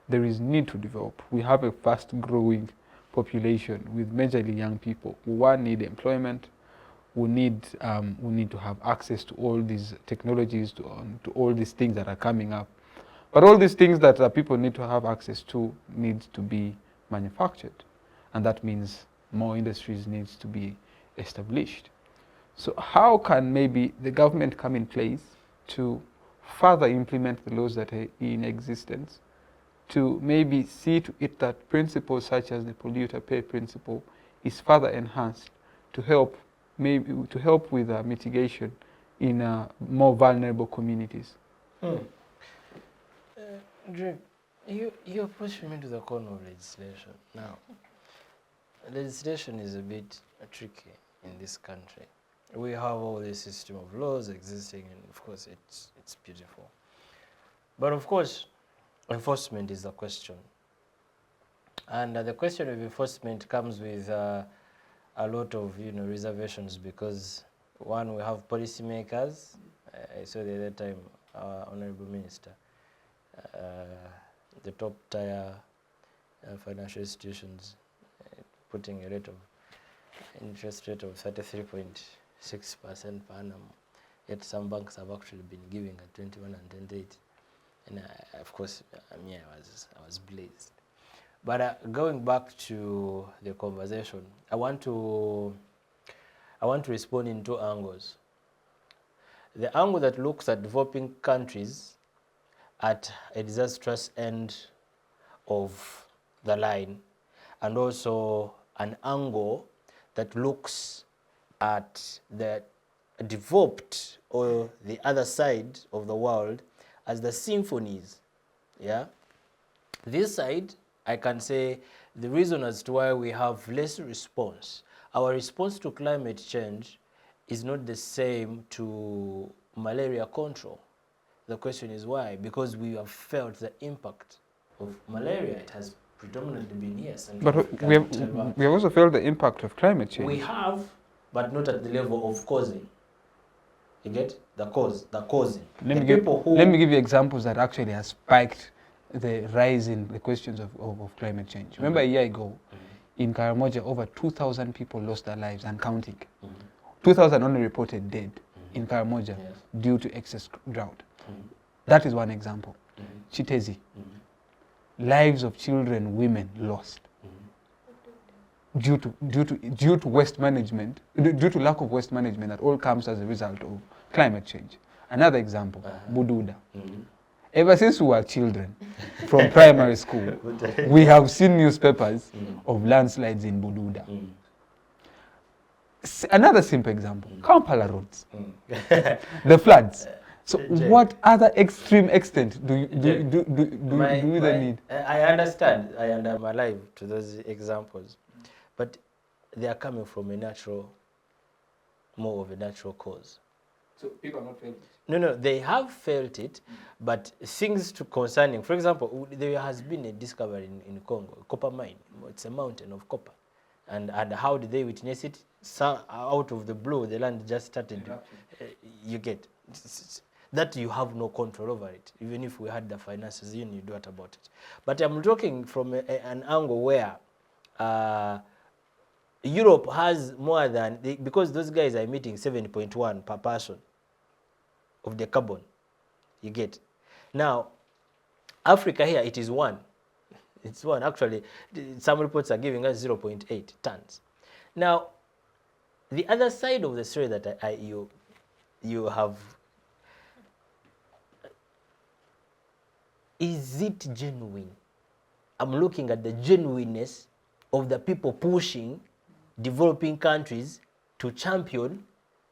There is need to develop. We have a fast-growing population with majorly young people who need employment. We need to have access to all these technologies, to all these things that are coming up. But all these things that people need to have access to needs to be manufactured, and that means more industries needs to be established. So how can maybe the government come in place to further implement the laws that are in existence, to maybe see to it that principles such as the polluter pay principle is further enhanced to help with mitigation in more vulnerable communities? Drake, you're pushing me to the corner of legislation. Now, legislation is a bit tricky in this country. We have all this system of laws existing, and of course it's beautiful. But of course, enforcement is the question. And the question of enforcement comes with a lot of reservations, because one, we have policymakers. I saw the other time our Honorable Minister, the top tier financial institutions putting a rate of interest rate of 33.6% per annum, yet some banks have actually been giving at 21 and 28. And of course, I was blazed. But going back to the conversation, I want to respond in two angles. The angle that looks at developing countries at a disastrous end of the line, and also an angle that looks at the developed or the other side of the world as the symphonies. Yeah, this side, I can say the reason as to why we have less response. Our response to climate change is not the same to malaria control. The question is why? Because we have felt the impact of malaria. It has predominantly been here. But we have also felt the impact of climate change. We have, but not at the level of causing. You get the causing. Let me give you examples that actually has spiked the rise in the questions of climate change. Remember, a year ago, in Karamoja, over 2,000 people lost their lives and counting. 2,000 only reported dead in Karamoja due to excess drought. That is one example. Chitezi, lives of children, women lost due to waste management, due to lack of waste management that all comes as a result of climate change. Another example, Bududa. Ever since we were children, from primary school, we have seen newspapers of landslides in Bududa. Another simple example, Kampala roads, the floods. So what other extreme extent do we then need? I understand. I am alive to those examples. But they are coming from more of a natural cause. So people are not feeling it? No, they have felt it, but things concerning, for example, there has been a discovery in Congo, a copper mine. It's a mountain of copper. And how did they witness it? Out of the blue, the land just started. You get. that you have no control over it. Even if we had the finances, you do what about it? But I'm talking from an angle where Europe has more than, because those guys are emitting 7.1 per person of the carbon, you get. Now, Africa here, it is 1. It's 1. Actually, some reports are giving us 0.8 tons. Now, the other side of the story that you have, is it genuine? I'm looking at the genuineness of the people pushing developing countries to champion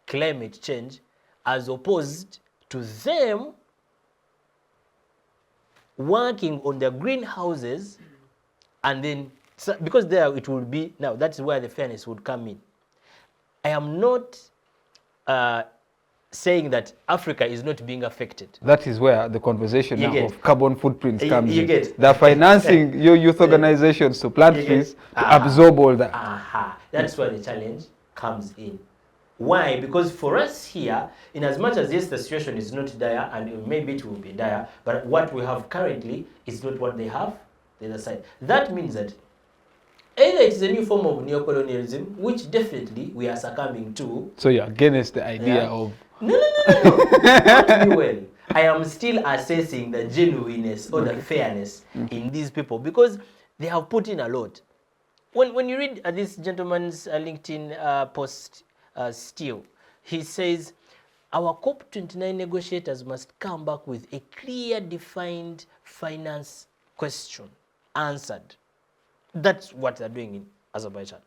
climate change, as opposed to them working on their greenhouses, and then, because there it will be, now that's where the fairness would come in. I am not saying that Africa is not being affected. That is where the conversation now of carbon footprints comes in. Get. They're financing your youth organizations to plant trees to absorb all that. That's where the challenge comes in. Why? Because for us here, in as much as yes, the situation is not dire, and maybe it will be dire, but what we have currently is not what they have the other side. That means that either it is a new form of neocolonialism, which definitely we are succumbing to. So you're against the idea of... No. Not me well. I am still assessing the genuineness or the fairness in these people, because they have put in a lot. When you read this gentleman's LinkedIn post still, he says, our COP29 negotiators must come back with a clear, defined finance question answered. That's what they're doing in Azerbaijan.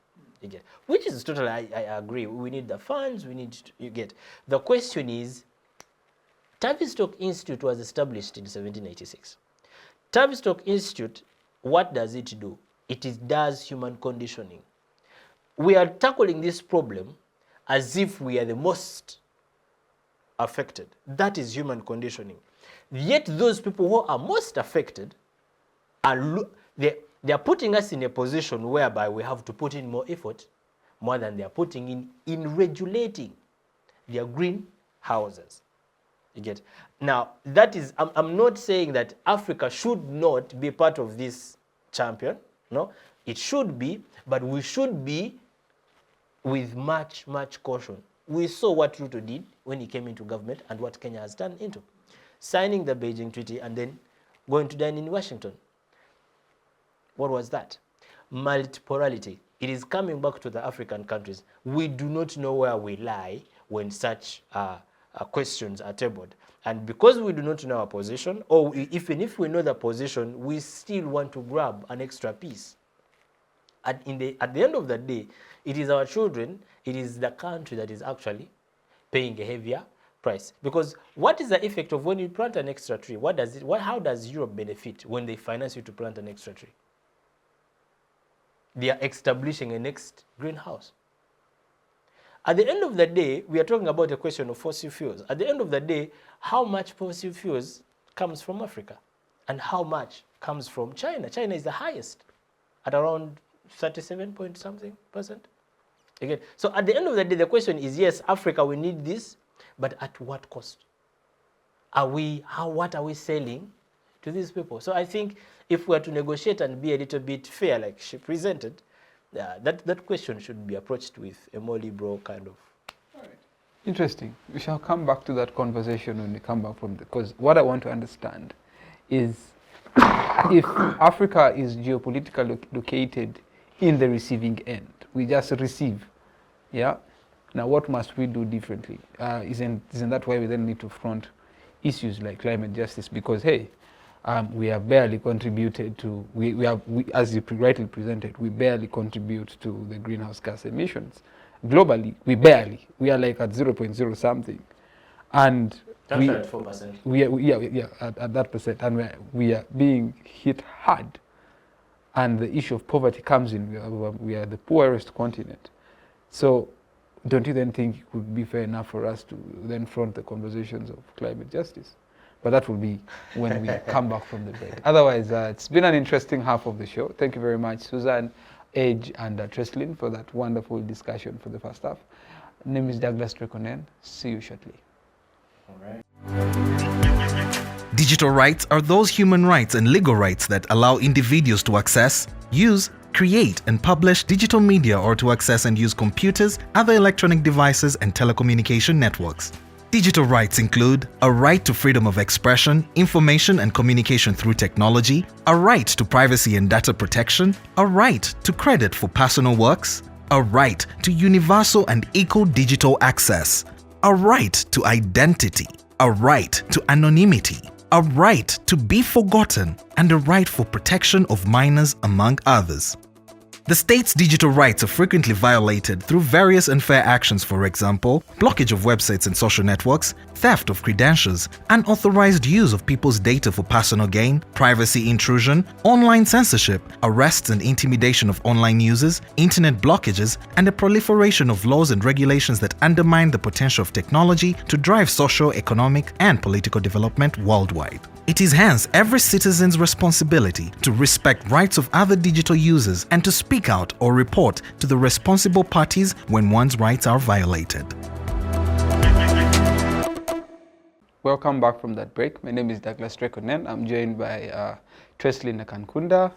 You get, which is totally, I agree. We need the funds. We need to, you get. The question is, Tavistock Institute was established in 1786. Tavistock Institute, what does it do? It does human conditioning. We are tackling this problem as if we are the most affected. That is human conditioning. Yet those people who are most affected are they are putting us in a position whereby we have to put in more effort, more than they are putting in regulating their greenhouses. You get? Now, that is, I'm not saying that Africa should not be part of this champion. No, it should be, but we should be with much caution. We saw what Ruto did when he came into government and what Kenya has turned into. Signing the Beijing Treaty and then going to dine in Washington. What was that? Multipolarity. It is coming back to the African countries. We do not know where we lie when such questions are tabled. And because we do not know our position, or even if we know the position, we still want to grab an extra piece. At the end of the day, it is our children, it is the country that is actually paying a heavier price. Because what is the effect of when you plant an extra tree? How does Europe benefit when they finance you to plant an extra tree? They are establishing a next greenhouse. At the end of the day, we are talking about a question of fossil fuels. At the end of the day, how much fossil fuels comes from Africa? And how much comes from China? China is the highest at around 37 point something percent. Again, so at the end of the day, the question is, yes, Africa, we need this, but at what cost? What are we selling to these people? So I think if we are to negotiate and be a little bit fair, like she presented, that question should be approached with a more liberal kind of. All right. Interesting. We shall come back to that conversation when we come back from because what I want to understand is if Africa is geopolitically located in the receiving end, we just receive, yeah? Now what must we do differently? Isn't that why we then need to front issues like climate justice? Because hey, we have barely contributed to, as you rightly presented, we barely contribute to the greenhouse gas emissions. Globally, we are like at 0.0 something. And that's at 4%. We are at that percent. And we are being hit hard. And the issue of poverty comes in. We are the poorest continent. So don't you then think it would be fair enough for us to then front the conversations of climate justice? But that will be when we come back from the break. Otherwise, it's been an interesting half of the show. Thank you very much, Susan, Edge, and Trassyleen for that wonderful discussion for the first half. My name is Douglas Onen. See you shortly. All right. Digital rights are those human rights and legal rights that allow individuals to access, use, create and publish digital media or to access and use computers, other electronic devices and telecommunication networks. Digital rights include a right to freedom of expression, information and communication through technology, a right to privacy and data protection, a right to credit for personal works, a right to universal and equal digital access, a right to identity, a right to anonymity, a right to be forgotten, and a right for protection of minors, among others. The state's digital rights are frequently violated through various unfair actions, for example, blockage of websites and social networks, theft of credentials, unauthorized use of people's data for personal gain, privacy intrusion, online censorship, arrests and intimidation of online users, internet blockages, and the proliferation of laws and regulations that undermine the potential of technology to drive social, economic, and political development worldwide. It is hence every citizen's responsibility to respect rights of other digital users and to speak out or report to the responsible parties when one's rights are violated. Welcome back from that break. My name is Douglas Onen. I'm joined by Trassyleen Ankunda,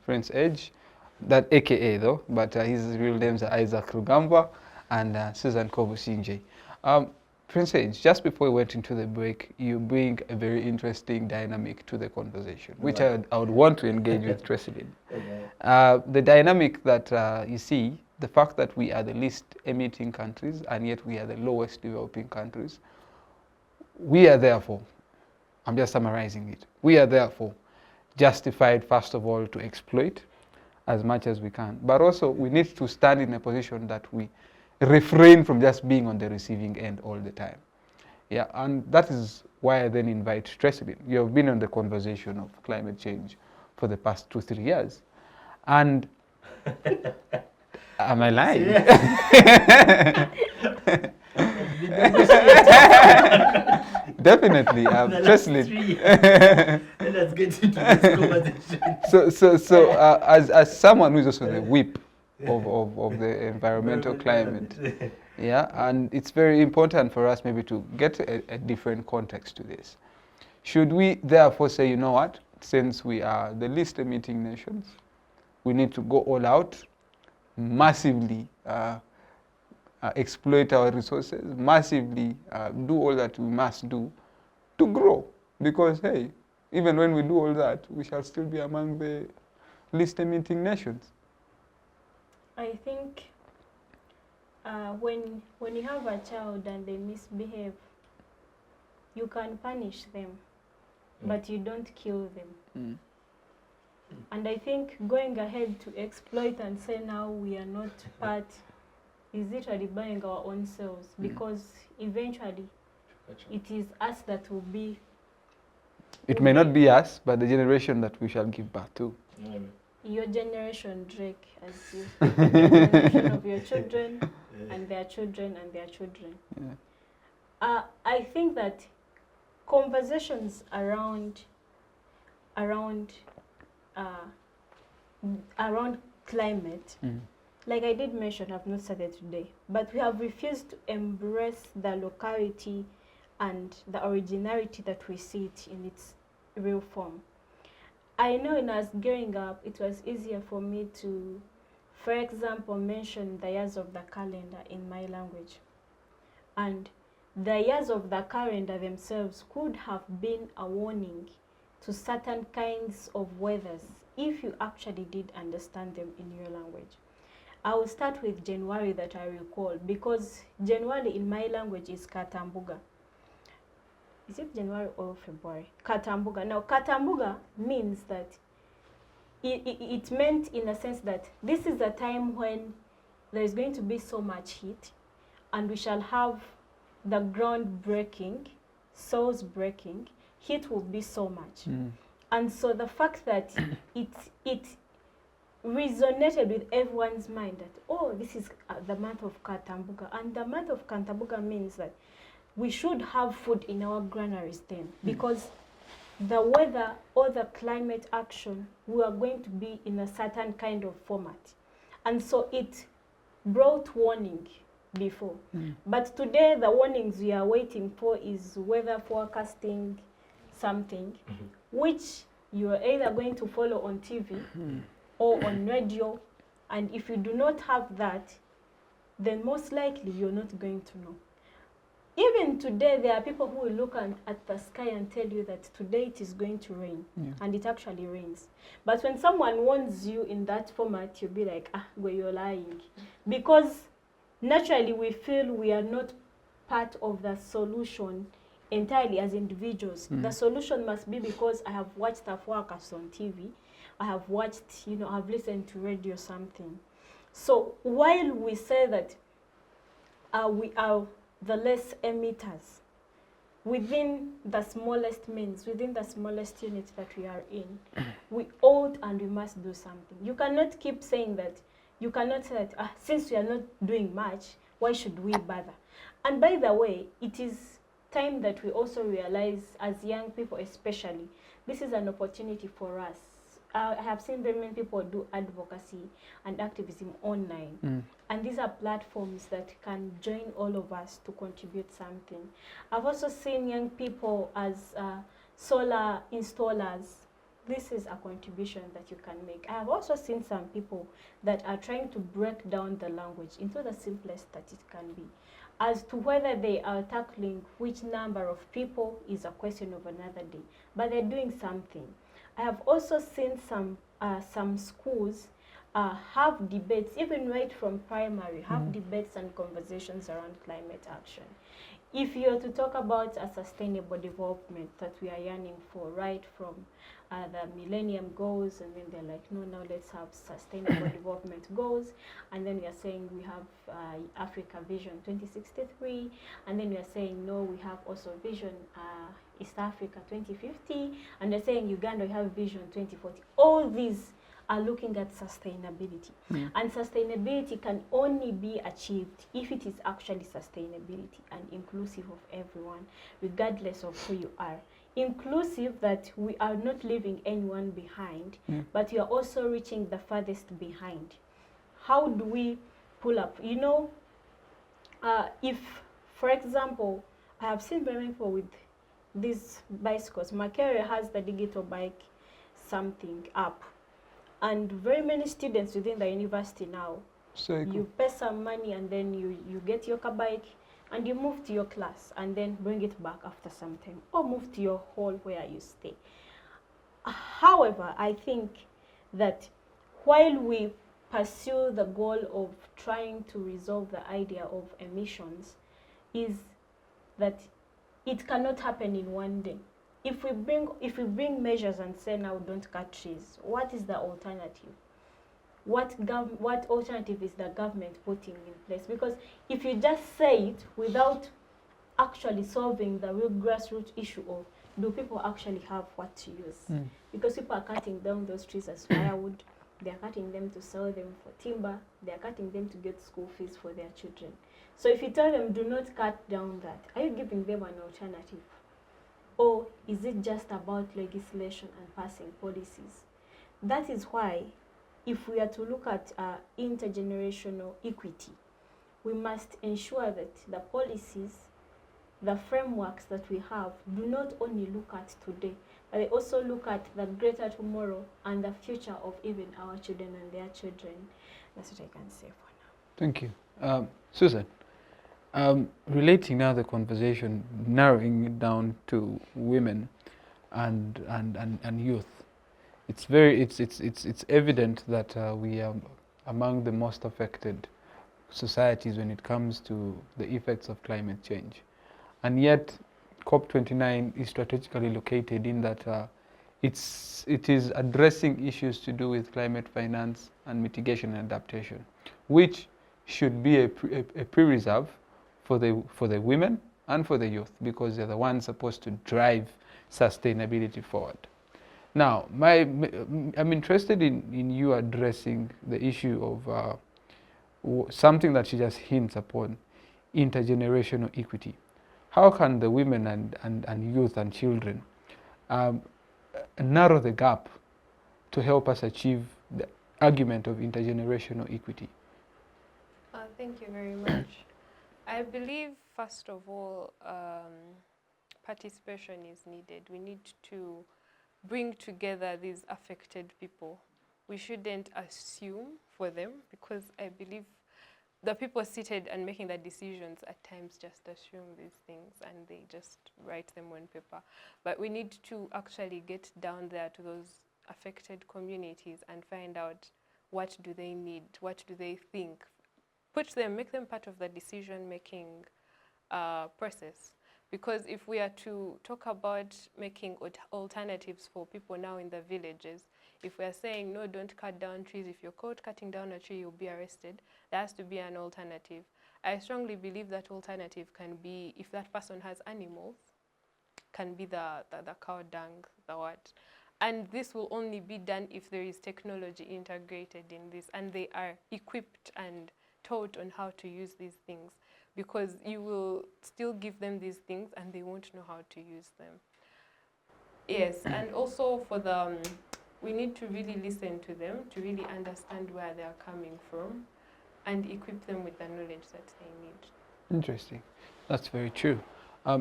Prince Edge, that AKA though, but his real names are Isaac Rugambwa and Susan Kobusingye. Prince Edge, just before we went into the break, you bring a very interesting dynamic to the conversation, which I would want to engage with Trassyleen. The dynamic that you see, the fact that we are the least emitting countries and yet we are the lowest developing countries, we are therefore, I'm just summarizing it, we are therefore justified, first of all, to exploit as much as we can. But also, we need to stand in a position that we refrain from just being on the receiving end all the time. Yeah, and that is why I then invite Trassyleen. You have been on the conversation of climate change for the past 2-3 years. And am I lying? Definitely, Trassyleen. Let's get into this conversation. So as someone who is also the whip of the environmental climate, yeah, and it's very important for us maybe to get a different context to this. Should we therefore say, you know what, since we are the least emitting nations, we need to go all out, massively exploit our resources, massively do all that we must do to grow? Because, hey, even when we do all that, we shall still be among the least emitting nations. I think when you have a child and they misbehave, you can punish them, but you don't kill them. And I think going ahead to exploit and say now we are not part is literally buying our own selves, because eventually it is us that will be. It may not be us, but the generation that we shall give birth to. Your generation, Drake, as you the generation of your children and their children and their children. I think that conversations around climate, like I did mention, have not started today, but we have refused to embrace the locality and the originality that we see it in its real form. I know when I was growing up, it was easier for me to, for example, mention the years of the calendar in my language. And the years of the calendar themselves could have been a warning to certain kinds of weathers if you actually did understand them in your language. I will start with January that I recall, because January in my language is Katambuga. Is it January or February? Katambuga. Now, Katambuga means that it meant in a sense that this is a time when there is going to be so much heat and we shall have the ground breaking, soils breaking, heat will be so much. And so the fact that it resonated with everyone's mind that, oh, this is the month of Katambuga. And the month of Katambuga means that we should have food in our granaries then, because the weather or the climate action, we are going to be in a certain kind of format. And so it brought warning before. But today, the warnings we are waiting for is weather forecasting, something which you are either going to follow on TV or on radio, and if you do not have that, then most likely you're not going to know. Even today, there are people who will look at the sky and tell you that today it is going to rain, and it actually rains. But when someone warns you in that format, you'll be like, ah, well, you're lying. Because naturally we feel we are not part of the solution entirely as individuals. The solution must be because I have watched the forecast on TV, I have watched, you know, I've listened to radio something. So while we say that we are the less emitters within the smallest means, within the smallest unit that we are in, we ought and we must do something. You cannot keep saying that. You cannot say that since we are not doing much, why should we bother? And by the way, it is time that we also realize, as young people especially, this is an opportunity for us. I have seen very many people do advocacy and activism online. And these are platforms that can join all of us to contribute something. I've also seen young people as solar installers. This is a contribution that you can make. I have also seen some people that are trying to break down the language into the simplest that it can be. As to whether they are tackling which number of people is a question of another day, but they're doing something. I have also seen some schools have debates, even right from primary, have debates and conversations around climate action. If you are to talk about a sustainable development that we are yearning for, right from the Millennium Goals, and then they're like, no, now let's have sustainable development goals, and then we are saying we have Africa Vision 2063, and then we are saying, no, we have also Vision East Africa 2050, and they're saying Uganda, we have Vision 2040. All these are looking at sustainability. And sustainability can only be achieved if it is actually sustainability and inclusive of everyone, regardless of who you are. Inclusive that we are not leaving anyone behind, but we are also reaching the farthest behind. How do we pull up? You know, if, for example, I have seen very many people with these bicycles. Makerere has the digital bike something up. And very many students within the university now, you pay some money and then you get your car bike and you move to your class and then bring it back after some time, or move to your hall where you stay. However, I think that while we pursue the goal of trying to resolve the idea of emissions, is that it cannot happen in one day. If we bring measures and say now don't cut trees, what is the alternative? What alternative is the government putting in place? Because if you just say it without actually solving the real grassroots issue of, do people actually have what to use? Because people are cutting down those trees as firewood, they are cutting them to sell them for timber, they are cutting them to get school fees for their children. So if you tell them do not cut down that, are you giving them an alternative? Or is it just about legislation and passing policies? That is why, if we are to look at intergenerational equity, we must ensure that the policies, the frameworks that we have, do not only look at today, but they also look at the greater tomorrow and the future of even our children and their children. That's what I can say for now. Thank you. Susan, relating now the conversation, narrowing it down to women and youth, it's evident that we are among the most affected societies when it comes to the effects of climate change. And yet COP29 is strategically located in that it is addressing issues to do with climate finance and mitigation and adaptation, which should be a pre-reserve for the women and for the youth, because they're the ones supposed to drive sustainability forward. Now, I'm interested in you addressing the issue of something that she just hints upon, intergenerational equity. How can the women and youth and children narrow the gap to help us achieve the argument of intergenerational equity? Thank you very much. I believe, first of all, participation is needed. We need to bring together these affected people. We shouldn't assume for them, because I believe the people seated and making the decisions at times just assume these things and they just write them on paper. But we need to actually get down there to those affected communities and find out what do they need, what do they think. Make them part of the decision-making process. Because if we are to talk about making alternatives for people now in the villages, if we are saying, no, don't cut down trees, if you're caught cutting down a tree, you'll be arrested, there has to be an alternative. I strongly believe that alternative can be, if that person has animals, can be the cow dung, the what. And this will only be done if there is technology integrated in this and they are equipped and taught on how to use these things. Because you will still give them these things and they won't know how to use them. Yes, and also for the, we need to really listen to them, to really understand where they are coming from and equip them with the knowledge that they need. Interesting. That's very true.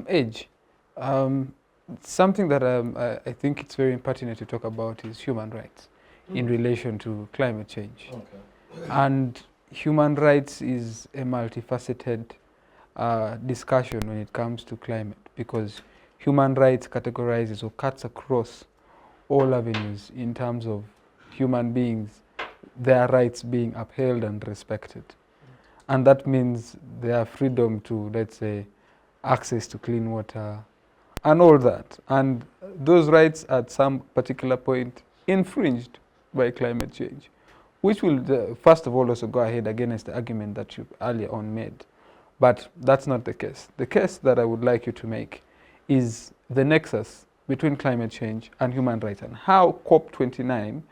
Edge, something that I think it's very pertinent to talk about is human rights in relation to climate change. Okay. And human rights is a multifaceted discussion when it comes to climate, because human rights categorizes or cuts across all avenues in terms of human beings, their rights being upheld and respected. And that means their freedom to, let's say, access to clean water and all that. And those rights at some particular point infringed by climate change, which will, first of all, also go ahead against the argument that you earlier on made. But that's not the case. The case that I would like you to make is the nexus between climate change and human rights, and how COP29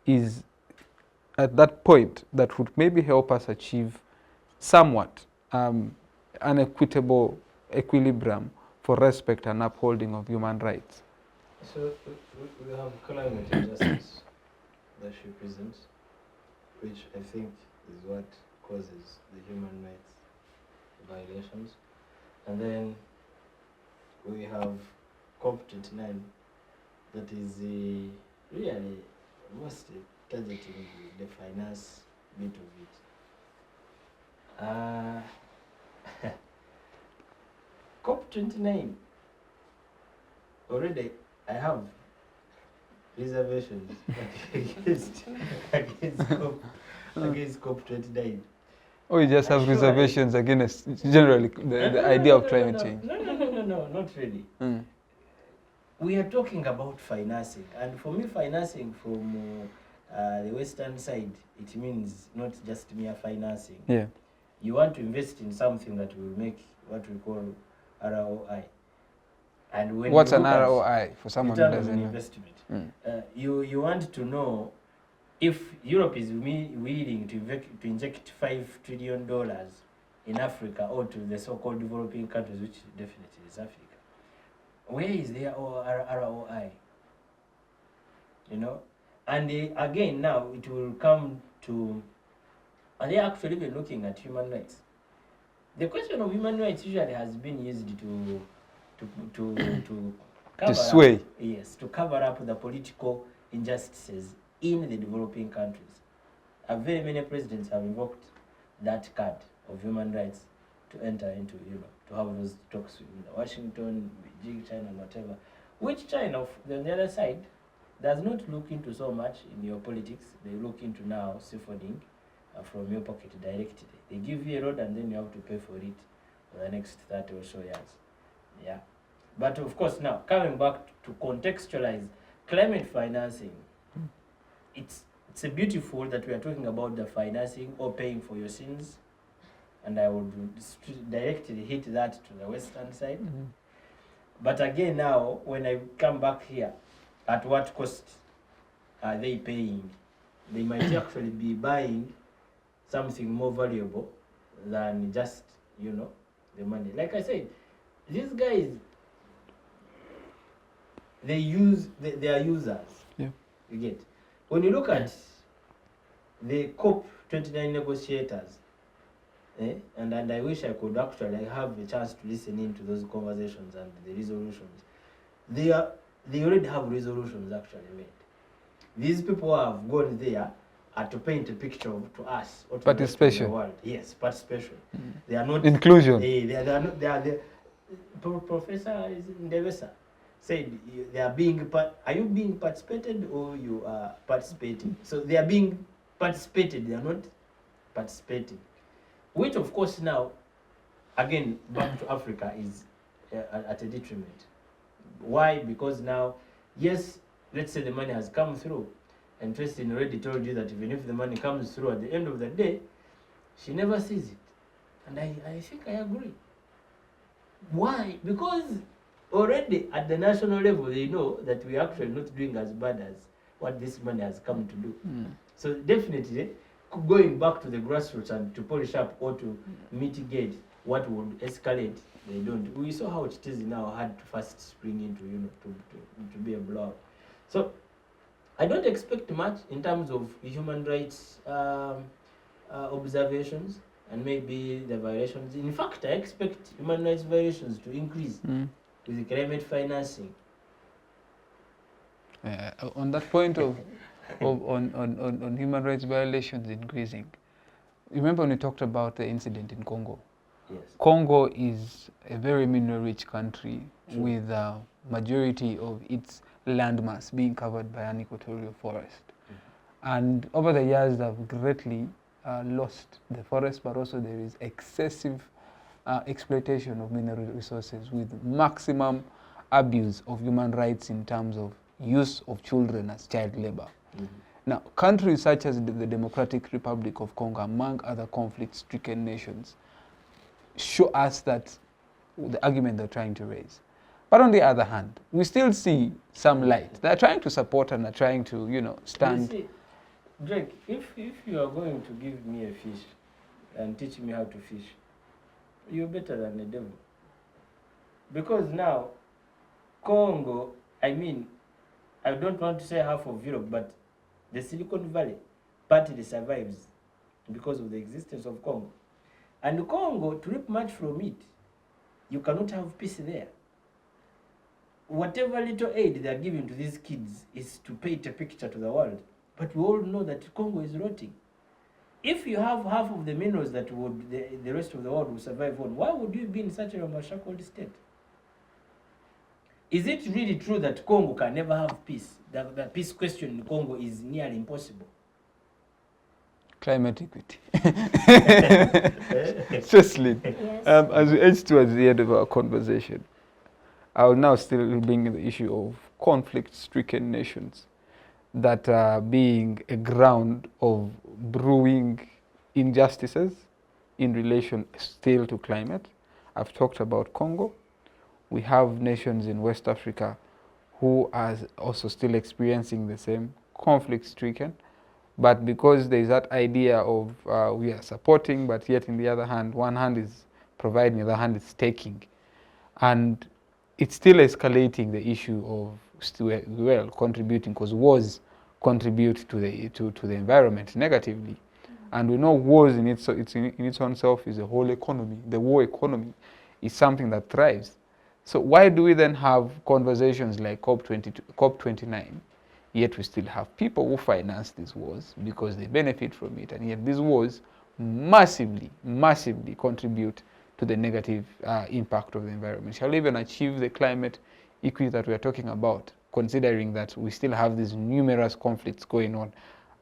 is at that point that would maybe help us achieve somewhat an equitable equilibrium for respect and upholding of human rights. So we have climate injustice that she presents, which I think is what causes the human rights violations. And then we have COP29 that is really mostly targeting the finance bit of it. COP29, already I have reservations against COP29. Or you just have reservations against generally the idea of climate change? No, not really. We are talking about financing, and for me, financing from the Western side, it means not just mere financing. Yeah. You want to invest in something that will make what we call ROI. And when what's you an look at ROI for someone who return on doesn't know? investment, you want to know if Europe is willing to inject $5 trillion in Africa or to the so-called developing countries, which definitely is Africa. Where is their ROI? You know, and again now it will come to, are they actually been looking at human rights? The question of human rights usually has been used to cover sway. up, yes, to cover up the political injustices in the developing countries. Very many presidents have invoked that card of human rights to enter into Europe, to have those talks with Washington, Beijing, China, whatever. Which China, on the other side, does not look into so much in your politics. They look into now seafooding from your pocket directly. They give you a road and then you have to pay for it for the next 30 or so years. Yeah. But of course now, coming back to contextualize climate financing, it's a beautiful that we are talking about the financing or paying for your sins, and I would directly hit that to the Western side. But again now, when I come back here, at what cost are they paying? They might actually be buying something more valuable than just, you know, the money. Like I said, these guys, they are users. Yeah. You get. When you look at the COP29 negotiators, And I wish I could actually have a chance to listen into those conversations and the resolutions. They already have resolutions actually made. These people have gone there to paint a picture to us or to Participation. the world. Yes, participation. They are not inclusion. They are not. They are the Professor Ndevesa said they are being. Are you being participated or you are participating? So they are being participated. They are not participating. Which of course now, again, back to Africa is at a detriment. Why? Because now, yes, let's say the money has come through, and Trassyleen already told you that even if the money comes through at the end of the day, she never sees it. And I think I agree. Why? Because already at the national level, they know that we're actually not doing as bad as what this money has come to do. So definitely, going back to the grassroots and to polish up or to mitigate what would escalate, they don't. We saw how it is now hard to first spring into, to be a blowout. So I don't expect much in terms of human rights observations and maybe the violations. In fact, I expect human rights violations to increase with the climate financing. On that point of on human rights violations increasing, remember when we talked about the incident in Congo? Yes. Congo is a very mineral-rich country. True. With a majority of its landmass being covered by an equatorial forest. And over the years, they've greatly lost the forest, but also there is excessive exploitation of mineral resources with maximum abuse of human rights in terms of use of children as child labor. Now, countries such as the Democratic Republic of Congo, among other conflict-stricken nations, show us that the argument they're trying to raise. But on the other hand, we still see some light. They're trying to support and are trying to, stand. You see, Drake, if you are going to give me a fish and teach me how to fish, you're better than the devil. Because now, Congo, I don't want to say half of Europe, but the Silicon Valley partly survives because of the existence of Congo. And Congo, to reap much from it, you cannot have peace there. Whatever little aid they are giving to these kids is to paint a picture to the world. But we all know that Congo is rotting. If you have half of the minerals that would the rest of the world will survive on, why would you be in such a ramshackle state? Is it really true that Congo can never have peace? The peace question in Congo is nearly impossible. Climate equity. Trassyleen, Yes. as we edge towards the end of our conversation, I will now still bring in the issue of conflict-stricken nations that are being a ground of brewing injustices in relation still to climate. I've talked about Congo. We have nations in West Africa who are also still experiencing the same conflict-stricken. But because there is that idea of we are supporting, but yet in the other hand, one hand is providing, the other hand is taking. And it's still escalating the issue of contributing, because wars contribute to the environment negatively. And we know wars in its own self is a whole economy. The war economy is something that thrives. So why do we then have conversations like COP29, yet we still have people who finance these wars because they benefit from it, and yet these wars massively contribute to the negative impact of the environment? Shall we even achieve the climate equity that we are talking about, considering that we still have these numerous conflicts going on?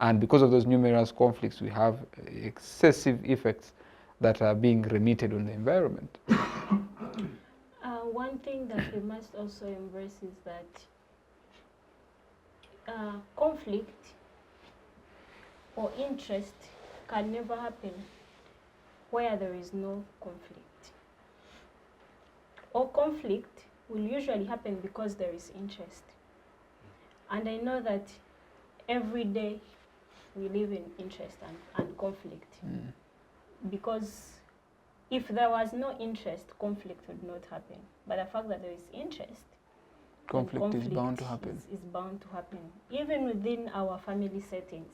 And because of those numerous conflicts, we have excessive effects that are being remitted on the environment. One thing that we must also embrace is that conflict or interest can never happen where there is no conflict. Or conflict will usually happen because there is interest. And I know that every day we live in interest and conflict. Because if there was no interest, conflict would not happen. But the fact that there is interest, Conflict is bound to happen. Is bound to happen. Even within our family settings,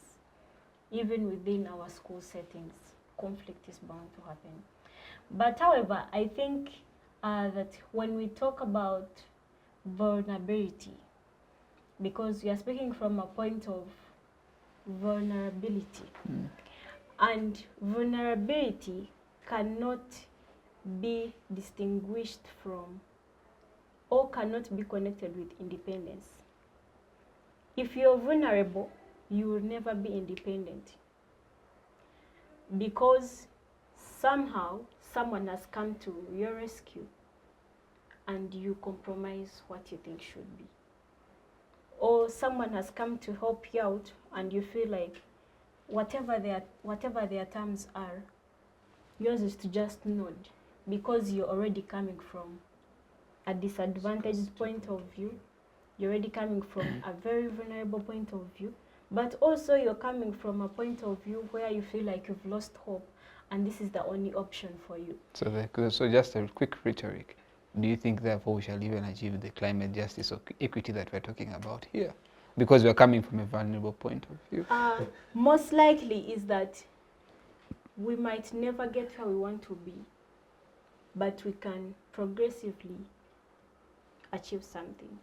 even within our school settings, conflict is bound to happen. But however, I think that when we talk about vulnerability, because we are speaking from a point of vulnerability, and vulnerability cannot be distinguished from or cannot be connected with independence. If you're vulnerable, you will never be independent, because somehow someone has come to your rescue and you compromise what you think should be. Or someone has come to help you out and you feel like whatever their terms are, yours is to just nod, because you're already coming from a disadvantaged point of view. You're already coming from a very vulnerable point of view, but also you're coming from a point of view where you feel like you've lost hope and this is the only option for you. So just a quick rhetoric. Do you think therefore we shall even achieve the climate justice or equity that we're talking about here? Because we're coming from a vulnerable point of view. Most likely is that we might never get where we want to be, but we can progressively achieve something.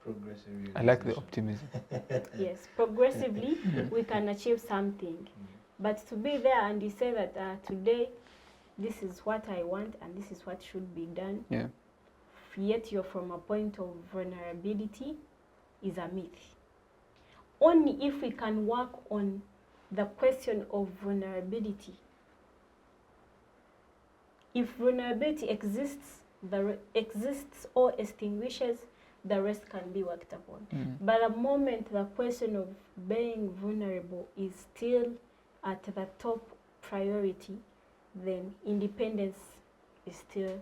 Progressively. I like the optimism. Yes, progressively we can achieve something. But to be there and you say that today this is what I want and this is what should be done, Yeah. yet you're from a point of vulnerability, is a myth. Only if we can work on the question of vulnerability. If vulnerability exists or extinguishes, the rest can be worked upon. But the moment the question of being vulnerable is still at the top priority, then independence is still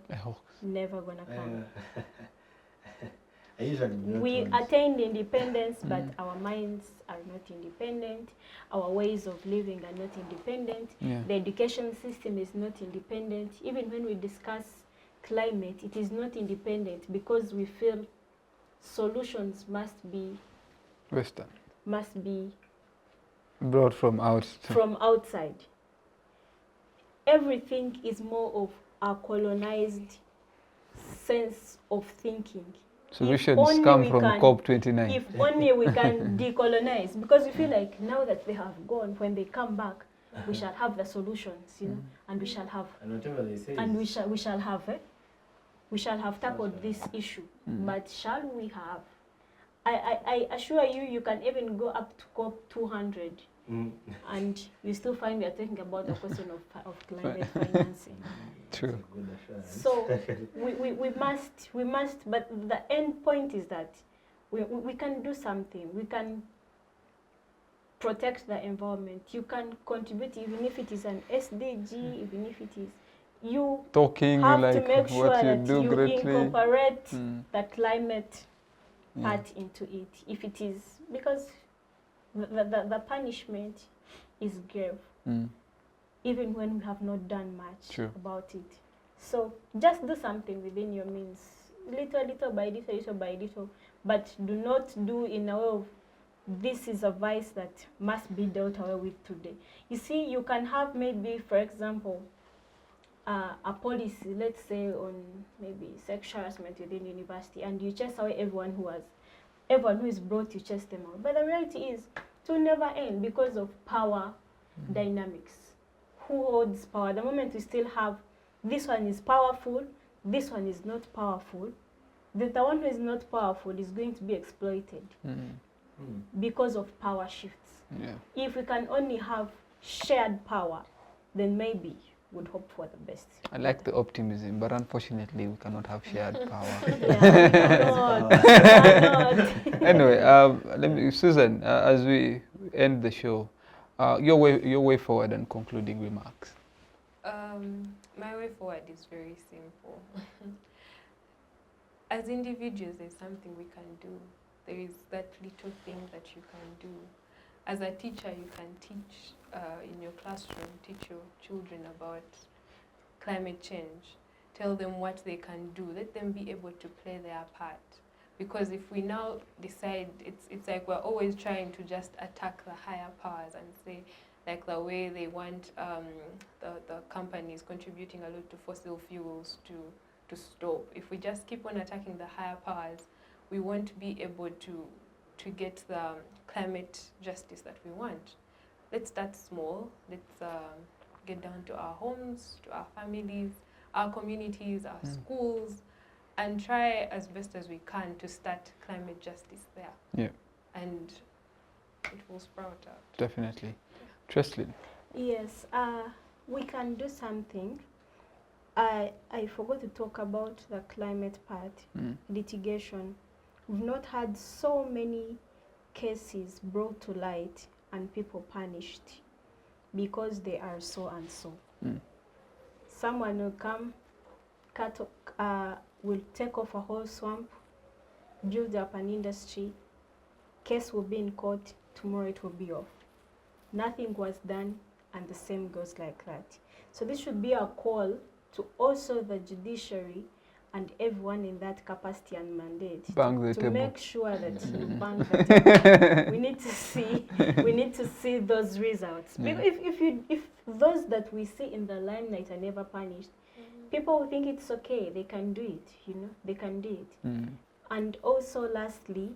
never gonna come. We attained independence, but our minds are not independent. Our ways of living are not independent. Yeah. The education system is not independent. Even when we discuss climate, it is not independent, because we feel solutions must be Western. Brought from outside. Everything is more of a colonized sense of thinking. Solutions come from COP29. If only we can decolonize, because we feel like now that they have gone, when they come back, we shall have the solutions, you know, and we shall have, and whatever they say, and we shall have tackled this issue. But shall we have? I assure you, you can even go up to COP 200, and you still find we are talking about the question of climate financing. True. So we must, but the end point is that we can do something. We can protect the environment. You can contribute, even if it is an SDG, even if it is, you talking have like to make sure what you that do you greatly. incorporate the climate part into it. If it is, because the punishment is grave, even when we have not done much about it. So just do something within your means, little by little, but do not do in a way of, this is a vice that must be dealt away with today. You see, you can have maybe, for example, a policy, let's say on maybe sexual harassment within university, and you chase away everyone who is brought, you chase them out. But the reality is, it will never end because of power dynamics. Who holds power? The moment we still have, this one is powerful, this one is not powerful, the one who is not powerful is going to be exploited because of power shifts. If we can only have shared power, then maybe would hope for the best. I like the optimism, but unfortunately we cannot have shared power. Anyway, Susan, as we end the show, your way forward and concluding remarks. My way forward is very simple. As individuals, there's something we can do. There is that little thing that you can do. As a teacher, you can teach in your classroom, teach your children about climate change. Tell them what they can do. Let them be able to play their part. Because if we now decide, it's like we're always trying to just attack the higher powers and say, like the way they want the companies contributing a lot to fossil fuels to stop. If we just keep on attacking the higher powers, we won't be able to get the climate justice that we want. Let's start small. Let's get down to our homes, to our families, our communities, our schools, and try as best as we can to start climate justice there. Yeah. And it will sprout out. Definitely. Trassyleen. Yes, we can do something. I forgot to talk about the climate part, litigation. We've not had so many cases brought to light and people punished because they are so and so. Someone will come, will take off a whole swamp, build up an industry, case will be in court, tomorrow it will be off. Nothing was done, and the same goes like that. So this should be a call to also the judiciary and everyone in that capacity and mandate to make sure that you bang the table. We need to see those results. Because if those that we see in the limelight are never punished, people will think it's okay, they can do it, they can do it. And also lastly,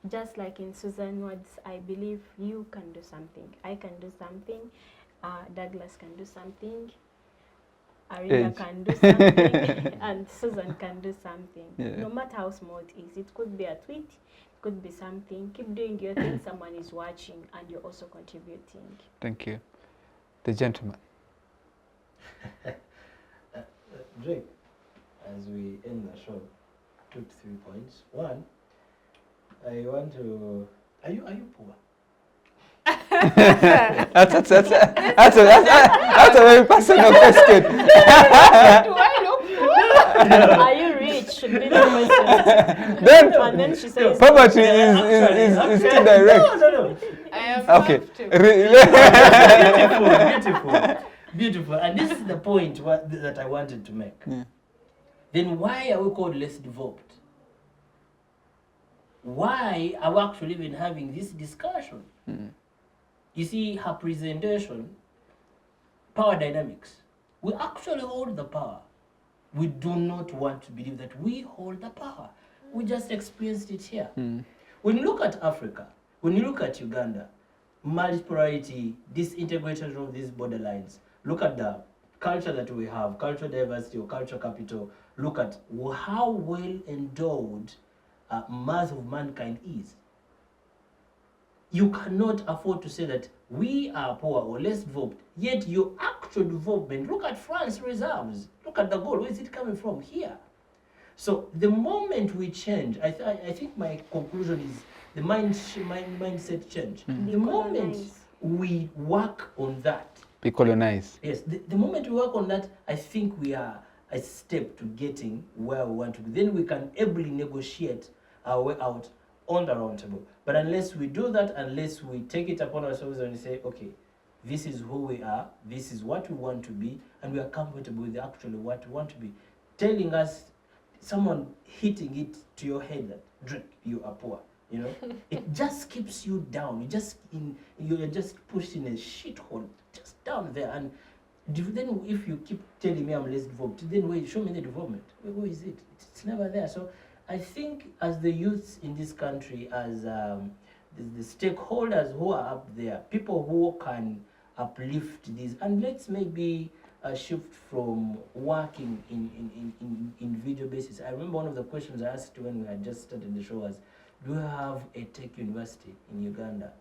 just like in Susan's words, I believe you can do something. I can do something. Douglas can do something. Arinda can do something. And Susan can do something. Yeah. No matter how small it is. It could be a tweet. It could be something. Keep doing your thing. Someone is watching and you're also contributing. Thank you. The gentleman. Drake, as we end the show, 2 to 3 points. One, I want to. Are you poor? That's a very personal question. Do I look poor? Are you rich? Should be the question. Then, And then she says, poverty is too direct. No. I am Okay. Beautiful. And this is the point that I wanted to make. Then why are we called less developed? Why are we actually even having this discussion? You see, her presentation, power dynamics. We actually hold the power. We do not want to believe that we hold the power. We just experienced it here. When you look at Africa, when you look at Uganda, multipolarity, disintegration of these borderlines, look at the culture that we have, cultural diversity or cultural capital, look at how well endowed mass of mankind is. You cannot afford to say that we are poor or less developed, yet your actual development, look at France reserves, look at the gold, where is it coming from? Here. So the moment we change, I think my conclusion is the mindset change. The moment we work on that. Be colonized. Yes, the moment we work on that, I think we are a step to getting where we want to be. Then we can ably negotiate our way out on the round table. But unless we do that, unless we take it upon ourselves and say, okay, this is who we are, this is what we want to be, and we are comfortable with actually what we want to be, telling us, someone hitting it to your head that, Drake, you are poor, it just keeps you down. You're just pushed in a shithole, just down there. And then if you keep telling me I'm less developed, then wait, show me the development. Where is it? It's never there. So I think as the youths in this country, as the stakeholders who are up there, people who can uplift this, and let's maybe shift from working in individual basis. I remember one of the questions I asked when we had just started the show was, do we have a tech university in Uganda?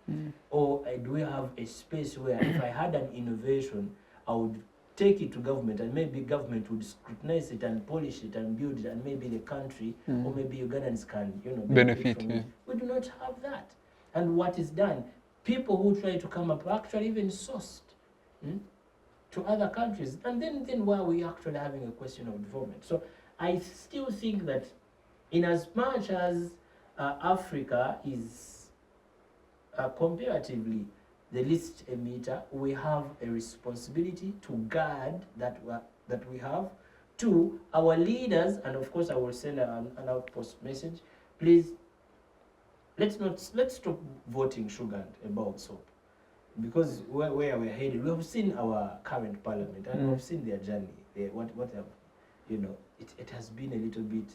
Or do we have a space where if I had an innovation, I would take it to government, and maybe government would scrutinize it and polish it and build it, and maybe the country or maybe Ugandans can benefit from it. We do not have that. And what is done, people who try to come up are actually even sourced to other countries, and then why are we actually having a question of development? So I still think that in as much as Africa is comparatively the least emitter, we have a responsibility to guard that we have. To our leaders, and of course I will send an outpost message, please, let's stop voting sugar about soap. because where we're headed, we have seen our current parliament and we've seen their journey. What have, you know, it has been a little bit,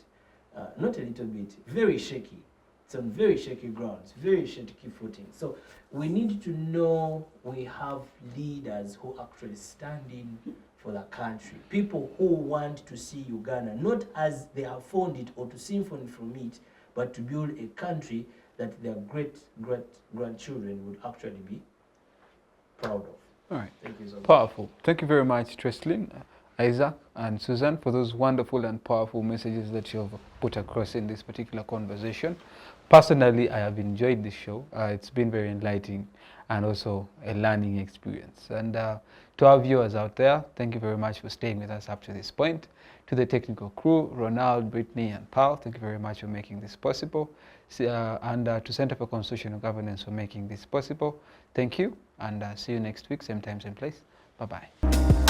not a little bit, very shaky. It's on very shaky grounds, very shaky footing. So we need to know we have leaders who actually stand in for the country. People who want to see Uganda, not as they have found it or to symphony from it, but to build a country that their grandchildren would actually be proud of. All right. Thank you so much. Powerful. Thank you very much, Trassyleen, Isaac, and Susan, for those wonderful and powerful messages that you have put across in this particular conversation. Personally, I have enjoyed this show. It's been very enlightening and also a learning experience. And to our viewers out there, thank you very much for staying with us up to this point. To the technical crew, Ronald, Brittany, and Paul, thank you very much for making this possible. And to Center for Constitutional Governance for making this possible. Thank you, and see you next week, same time, same place. Bye-bye.